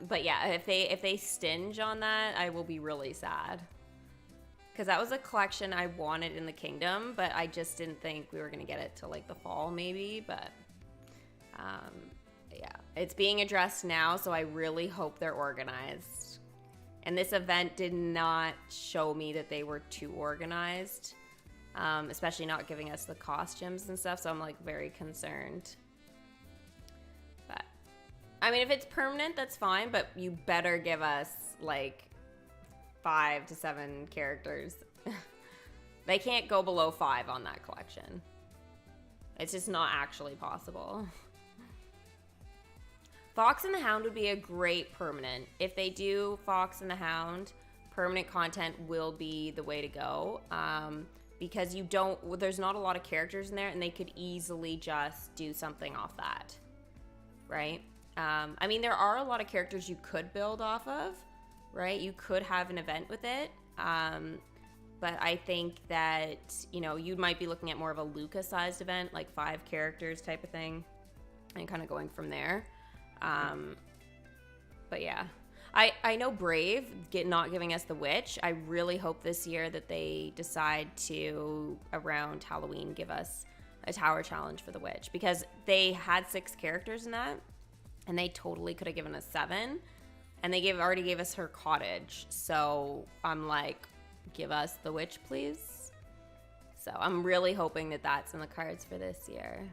But yeah, if they stinge on that, I will be really sad. Because that was a collection I wanted in the kingdom, but I just didn't think we were going to get it till like the fall maybe, but yeah. It's being addressed now, so I really hope they're organized. And this event did not show me that they were too organized, especially not giving us the costumes and stuff, so I'm like very concerned. But I mean, if it's permanent, that's fine, but you better give us like 5 to 7 characters. They can't go below 5 on that collection. It's just not actually possible. Fox and the Hound would be a great permanent. If they do Fox and the Hound, permanent content will be the way to go. Because there's not a lot of characters in there, and they could easily just do something off that, right? I mean, there are a lot of characters you could build off of, right? You could have an event with it, but I think that, you know, you might be looking at more of a Luca-sized event, like 5 characters type of thing, and kind of going from there. But yeah. I know Brave not giving us the witch. I really hope this year that they decide to, around Halloween, give us a tower challenge for the witch, because they had 6 characters in that, and they totally could have given us 7, and they already gave us her cottage. So I'm like, give us the witch, please. So I'm really hoping that that's in the cards for this year.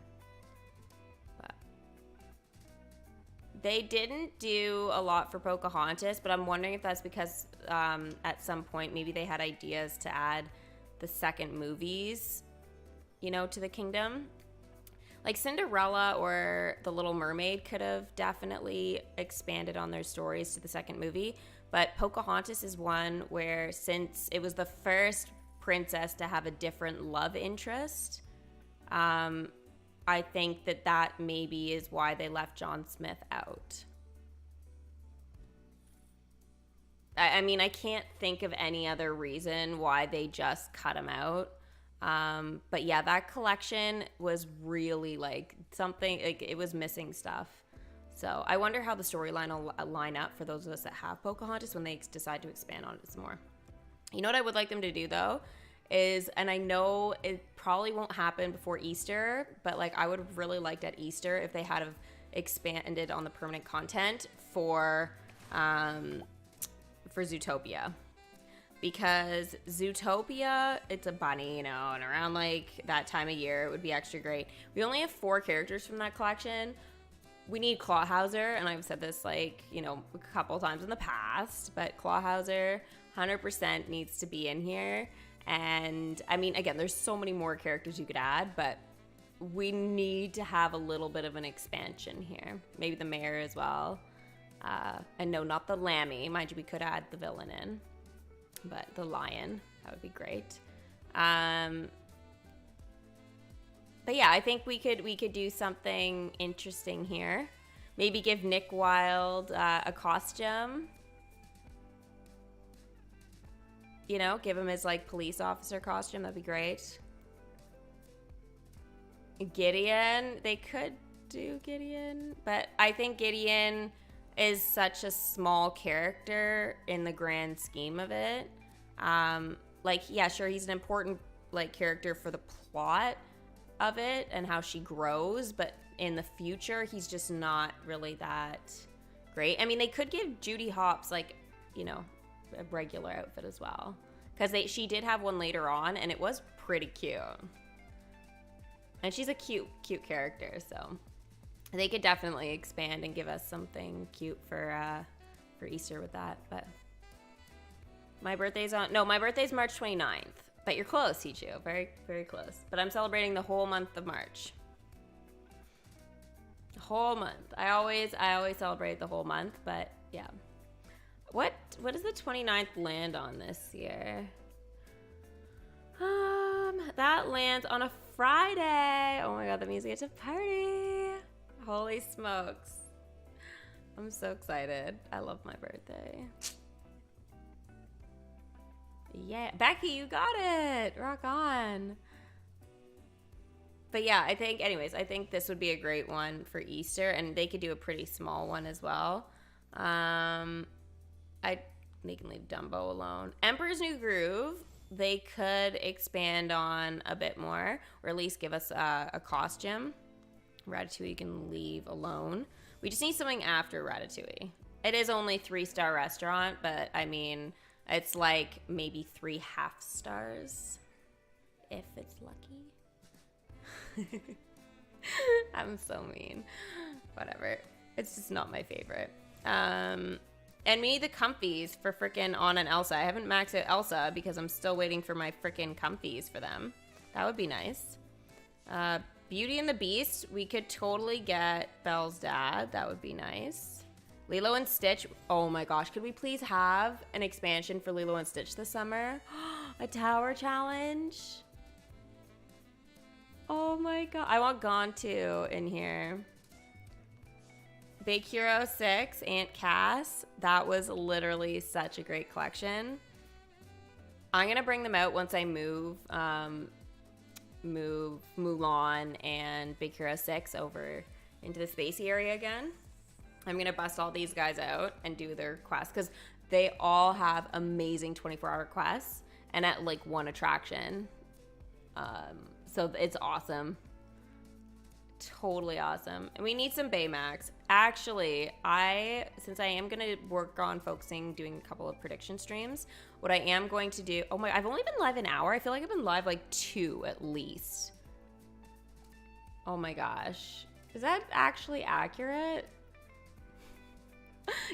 They didn't do a lot for Pocahontas, but I'm wondering if that's because at some point maybe they had ideas to add the second movies, you know, to the kingdom. Like Cinderella or The Little Mermaid could have definitely expanded on their stories to the second movie, but Pocahontas is one where, since it was the first princess to have a different love interest, I think that maybe is why they left John Smith out. I mean, I can't think of any other reason why they just cut him out. But yeah, that collection was really like something, like it was missing stuff. So I wonder how the storyline will line up for those of us that have Pocahontas when they decide to expand on it some more. You know what I would like them to do though? And I know it probably won't happen before Easter, but like I would have really liked at Easter if they had expanded on the permanent content for Zootopia. Because Zootopia, it's a bunny, you know, and around like that time of year, it would be extra great. We only have 4 characters from that collection. We need Clawhauser, and I've said this like, you know, a couple times in the past, but Clawhauser 100% needs to be in here. And I mean, again, there's so many more characters you could add, but we need to have a little bit of an expansion here. Maybe the mayor as well. And no, not the Lammy. Mind you, we could add the villain in, but the lion, that would be great. But yeah, I think we could do something interesting here. Maybe give Nick Wilde a costume. You know, give him his like police officer costume. That'd be great. Gideon, they could do Gideon, but I think Gideon is such a small character in the grand scheme of it. Like, yeah, sure, he's an important like character for the plot of it and how she grows, but in the future, he's just not really that great. I mean, they could give Judy Hopps like, you know, a regular outfit as well, because she did have one later on and it was pretty cute, and she's a cute character, so they could definitely expand and give us something cute for Easter with that. But my birthday's March 29th, but you're close, Hichu, very, very close. But I'm celebrating the whole month of March. The whole month. I always celebrate the whole month, but yeah. What does the 29th land on this year? That lands on a Friday. Oh my god, that means we get to party. Holy smokes. I'm so excited. I love my birthday. Yeah, Becky, you got it. Rock on. But yeah, I think this would be a great one for Easter, and they could do a pretty small one as well. They can leave Dumbo alone. Emperor's New Groove, they could expand on a bit more, or at least give us a costume. Ratatouille can leave alone. We just need something after Ratatouille. It is only 3-star restaurant, but I mean, it's like maybe 3 half stars, if it's lucky. I'm so mean. Whatever. It's just not my favorite. And we need the comfies for frickin' Anna and Elsa. I haven't maxed out Elsa because I'm still waiting for my frickin' comfies for them. That would be nice. Beauty and the Beast. We could totally get Belle's dad. That would be nice. Lilo and Stitch. Oh my gosh. Could we please have an expansion for Lilo and Stitch this summer? A tower challenge. Oh my god. I want Gontu in here. Big Hero 6, Aunt Cass. That was literally such a great collection. I'm going to bring them out once I move Mulan and Big Hero 6 over into the spacey area again. I'm going to bust all these guys out and do their quests because they all have amazing 24-hour quests and at like one attraction. So it's awesome. Totally awesome. And we need some Baymax. Actually, since I am going to work on doing a couple of prediction streams, what I am going to do, I've only been live an hour. I feel like I've been live like 2 at least. Oh my gosh. Is that actually accurate?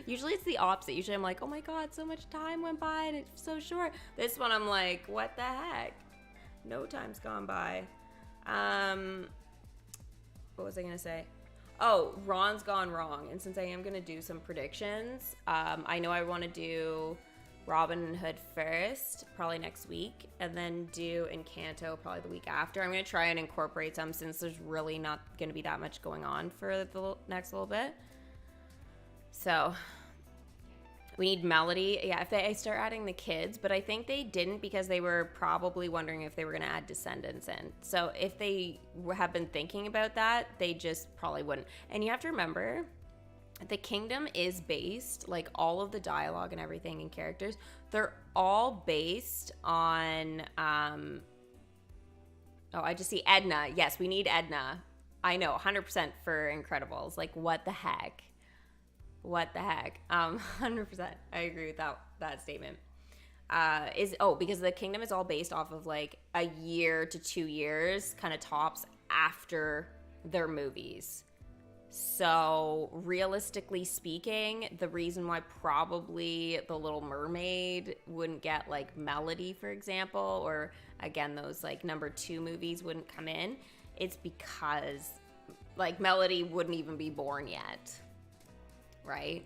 Usually it's the opposite. Usually I'm like, oh my god, so much time went by and it's so short. This one I'm like, what the heck? No time's gone by. What was I going to say? Oh, Ron's gone wrong. And since I am going to do some predictions, I know I want to do Robin Hood first, probably next week, and then do Encanto probably the week after. I'm going to try and incorporate some since there's really not going to be that much going on for the next little bit. So we need Melody. Yeah, if I start adding the kids, but I think they didn't because they were probably wondering if they were going to add descendants in. So if they have been thinking about that, they just probably wouldn't. And you have to remember, the kingdom is based, like all of the dialogue and everything and characters, they're all based on, I just see Edna. Yes, we need Edna. I know, 100% for Incredibles. Like, what the heck? What the heck? 100%. I agree with that statement. Because the kingdom is all based off of like a year to 2 years, kind of tops, after their movies. So realistically speaking, the reason why probably The Little Mermaid wouldn't get like Melody, for example, or again, those like number 2 movies wouldn't come in, it's because like Melody wouldn't even be born yet. Right?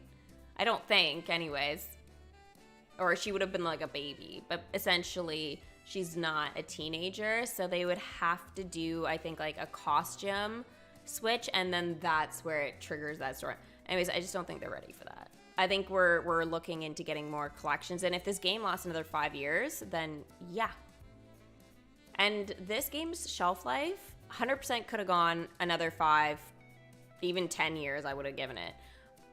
I don't think, anyways. Or she would have been like a baby. But essentially, she's not a teenager. So they would have to do, I think, like a costume switch. And then that's where it triggers that story. Anyways, I just don't think they're ready for that. I think we're looking into getting more collections. And if this game lasts another 5 years, then yeah. And this game's shelf life, 100% could have gone another 5, even 10 years I would have given it.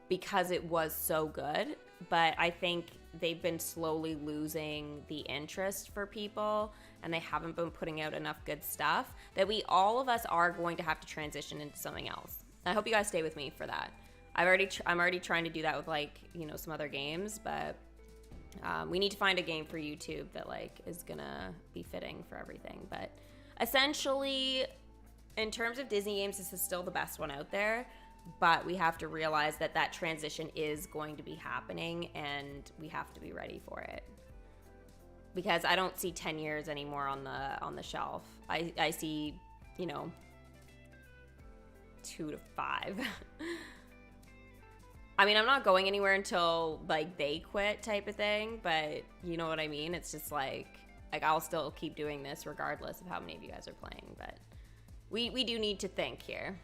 Because it was so good, but I think they've been slowly losing the interest for people, and they haven't been putting out enough good stuff that all of us are going to have to transition into something else. I hope you guys stay with me for that. I'm already trying to do that with like, some other games, but we need to find a game for YouTube that like is gonna be fitting for everything. But essentially, in terms of Disney games, this is still the best one out there. But we have to realize that transition is going to be happening, and we have to be ready for it. Because I don't see 10 years anymore on the shelf. I see, 2 to 5. I mean, I'm not going anywhere until like they quit type of thing, but you know what I mean? It's just like like, I'll still keep doing this regardless of how many of you guys are playing, but we do need to think here.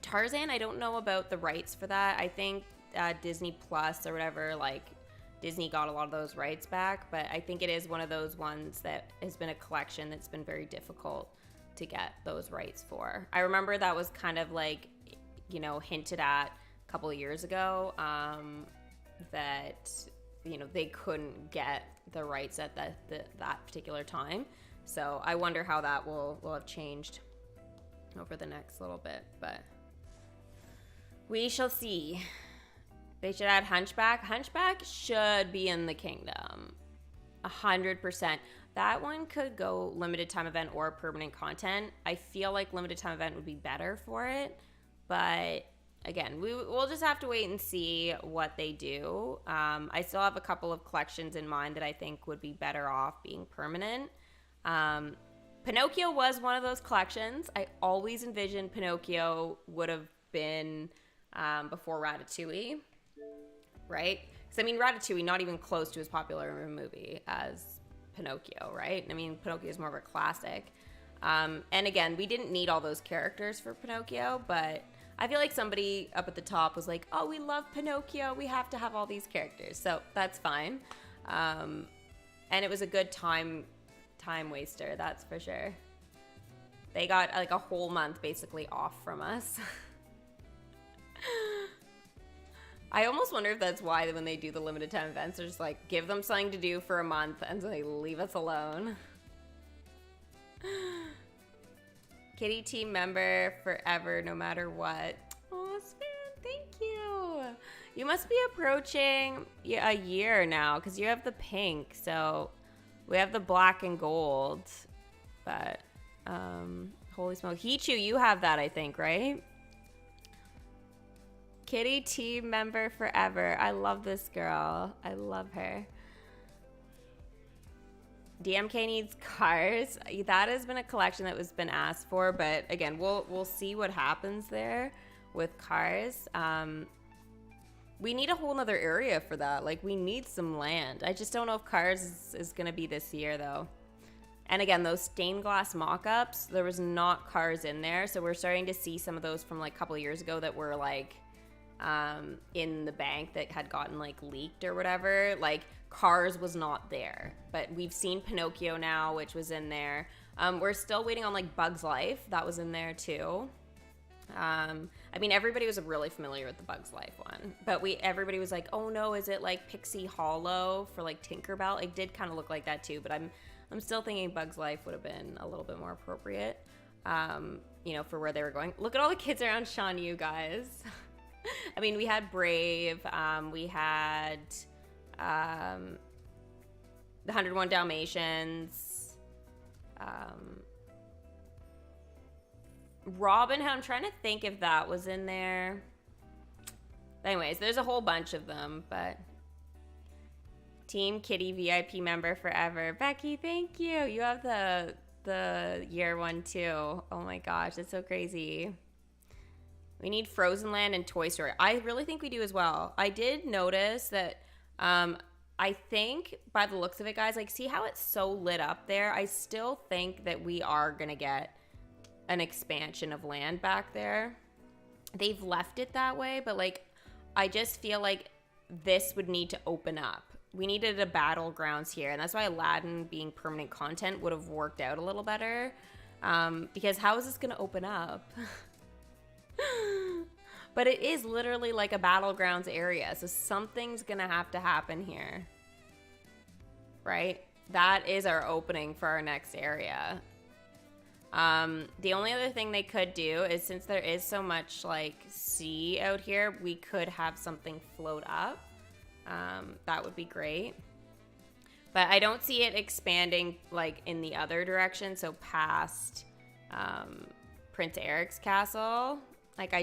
Tarzan, I don't know about the rights for that. I think Disney Plus or whatever, like, Disney got a lot of those rights back, but I think it is one of those ones that has been a collection that's been very difficult to get those rights for. I remember that was kind of like, you know, hinted at a couple of years ago, that, you know, they couldn't get the rights at that particular time. So I wonder how that will have changed over the next little bit, but we shall see. They should add Hunchback. Hunchback should be in the kingdom. 100%. That one could go limited time event or permanent content. I feel like limited time event would be better for it. But again, we'll just have to wait and see what they do. I still have a couple of collections in mind that I think would be better off being permanent. Pinocchio was one of those collections. I always envisioned Pinocchio would have been before Ratatouille. Right? Because, I mean, Ratatouille, not even close to as popular a movie as Pinocchio, right? I mean, Pinocchio is more of a classic. And again, we didn't need all those characters for Pinocchio, but I feel like somebody up at the top was like, oh, we love Pinocchio. We have to have all these characters. So that's fine. And it was a good time waster, that's for sure. They got like a whole month basically off from us. I almost wonder if that's why when they do the limited time events, they're just like, give them something to do for a month and so they leave us alone. Kitty team member forever, no matter what. Oh, Sven, thank you. You must be approaching a year now because you have the pink. So we have the black and gold. But, holy smoke. Hichu, you have that, I think, right? Kitty team member forever. I love this girl. I love her. DMK needs cars. That has been a collection that was been asked for, but again, we'll see what happens there with cars. We need a whole nother area for that. Like, we need some land. I just don't know if cars is gonna be this year though. And again, those stained glass mock-ups, there was not cars in there, so we're starting to see some of those from like a couple of years ago that were like in the bank that had gotten like leaked or whatever. Like, Cars was not there, but we've seen Pinocchio now, which was in there. We're still waiting on like Bug's Life. That was in there too. I mean, everybody was really familiar with the Bug's Life one, but everybody was like, oh no, is it like Pixie Hollow for like Tinkerbell? It did kind of look like that too, but I'm still thinking Bug's Life would have been a little bit more appropriate, you know, for where they were going. Look at all the kids around Shan-Yu, guys. I mean, we had Brave, we had the 101 Dalmatians, Robin Hood. I'm trying to think if that was in there. Anyways, there's a whole bunch of them, but Team Kitty VIP member forever. Becky, thank you. You have the year one too. Oh my gosh, that's so crazy. We need Frozen Land and Toy Story. I really think we do as well. I did notice that, I think by the looks of it, guys, like, see how it's so lit up there? I still think that we are going to get an expansion of land back there. They've left it that way, but like, I just feel like this would need to open up. We needed a battlegrounds here, and that's why Aladdin being permanent content would have worked out a little better. Because how is this going to open up? But it is literally like a battlegrounds area, so something's gonna have to happen here, right? That is our opening for our next area. The only other thing they could do is, since there is so much like sea out here, we could have something float up. That would be great. But I don't see it expanding like in the other direction, so past Prince Eric's castle. Like, I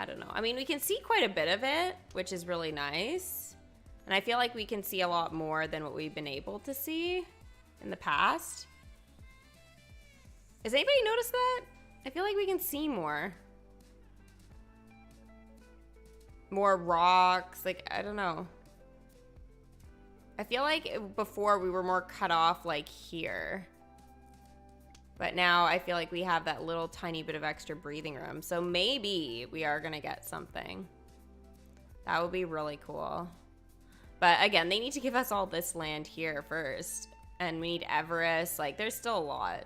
don't know. I mean, we can see quite a bit of it, which is really nice. And I feel like we can see a lot more than what we've been able to see in the past. Has anybody noticed that? I feel like we can see more. More rocks. Like, I don't know. I feel like before we were more cut off like here. But now I feel like we have that little tiny bit of extra breathing room. So maybe we are going to get something. That would be really cool. But again, they need to give us all this land here first. And we need Everest. Like, there's still a lot.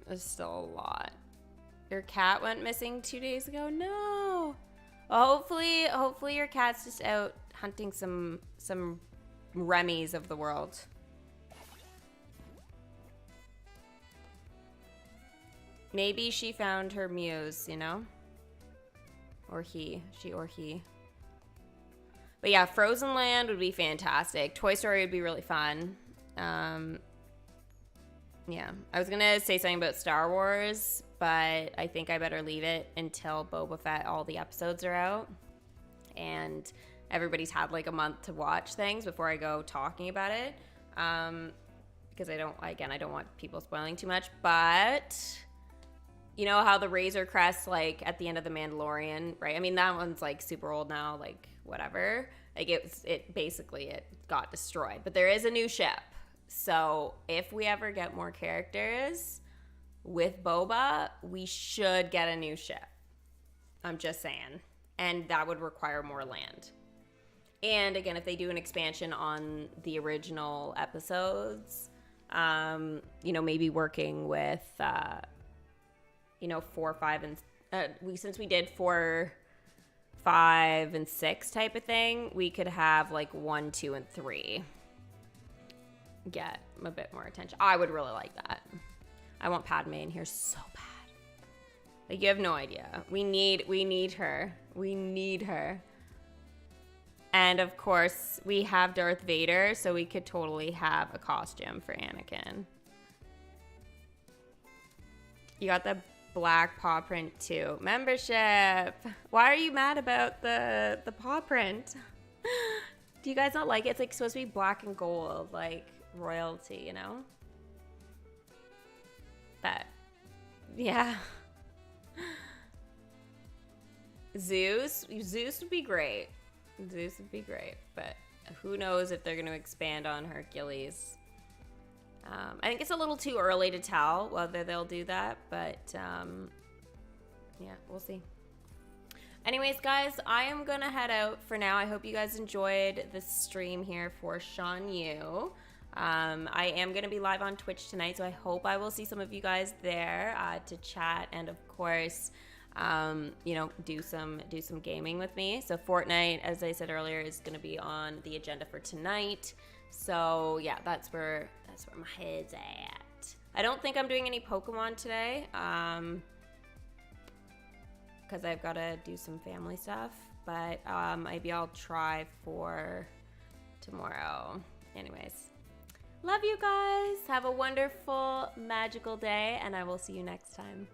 There's still a lot. Your cat went missing 2 days ago? No. Well, hopefully your cat's just out hunting some Remy's of the world. Maybe she found her muse, you know? Or he. She or he. But yeah, Frozen Land would be fantastic. Toy Story would be really fun. Yeah. I was going to say something about Star Wars, but I think I better leave it until Boba Fett, all the episodes are out. And everybody's had like a month to watch things before I go talking about it. Because I don't want people spoiling too much. But you know how the Razor Crest, like at the end of The Mandalorian, right? I mean, that one's like super old now, like whatever. Like it basically got destroyed. But there is a new ship. So if we ever get more characters with Boba, we should get a new ship. I'm just saying. And that would require more land. And again, if they do an expansion on the original episodes, you know, maybe working with, 4, 5, and since we did 4, 5, and 6 type of thing, we could have like 1, 2, and 3 get a bit more attention. I would really like that. I want Padme in here so bad. Like, you have no idea. We need her. We need her. And of course, we have Darth Vader, so we could totally have a costume for Anakin. You got the black paw print too. Membership. Why are you mad about the paw print? Do you guys not like it? It's like supposed to be black and gold, like royalty, you know? But yeah. Zeus would be great. Zeus would be great, but who knows if they're going to expand on Hercules. I think it's a little too early to tell whether they'll do that, but yeah, we'll see. Anyways, guys, I am going to head out for now. I hope you guys enjoyed the stream here for Shan-Yu. I am going to be live on Twitch tonight, so I hope I will see some of you guys there to chat and, of course, do some gaming with me. So Fortnite, as I said earlier, is going to be on the agenda for tonight. So yeah, that's where my head's at. I don't think I'm doing any Pokemon today, because I've got to do some family stuff. But maybe I'll try for tomorrow. Anyways, love you guys. Have a wonderful, magical day, and I will see you next time.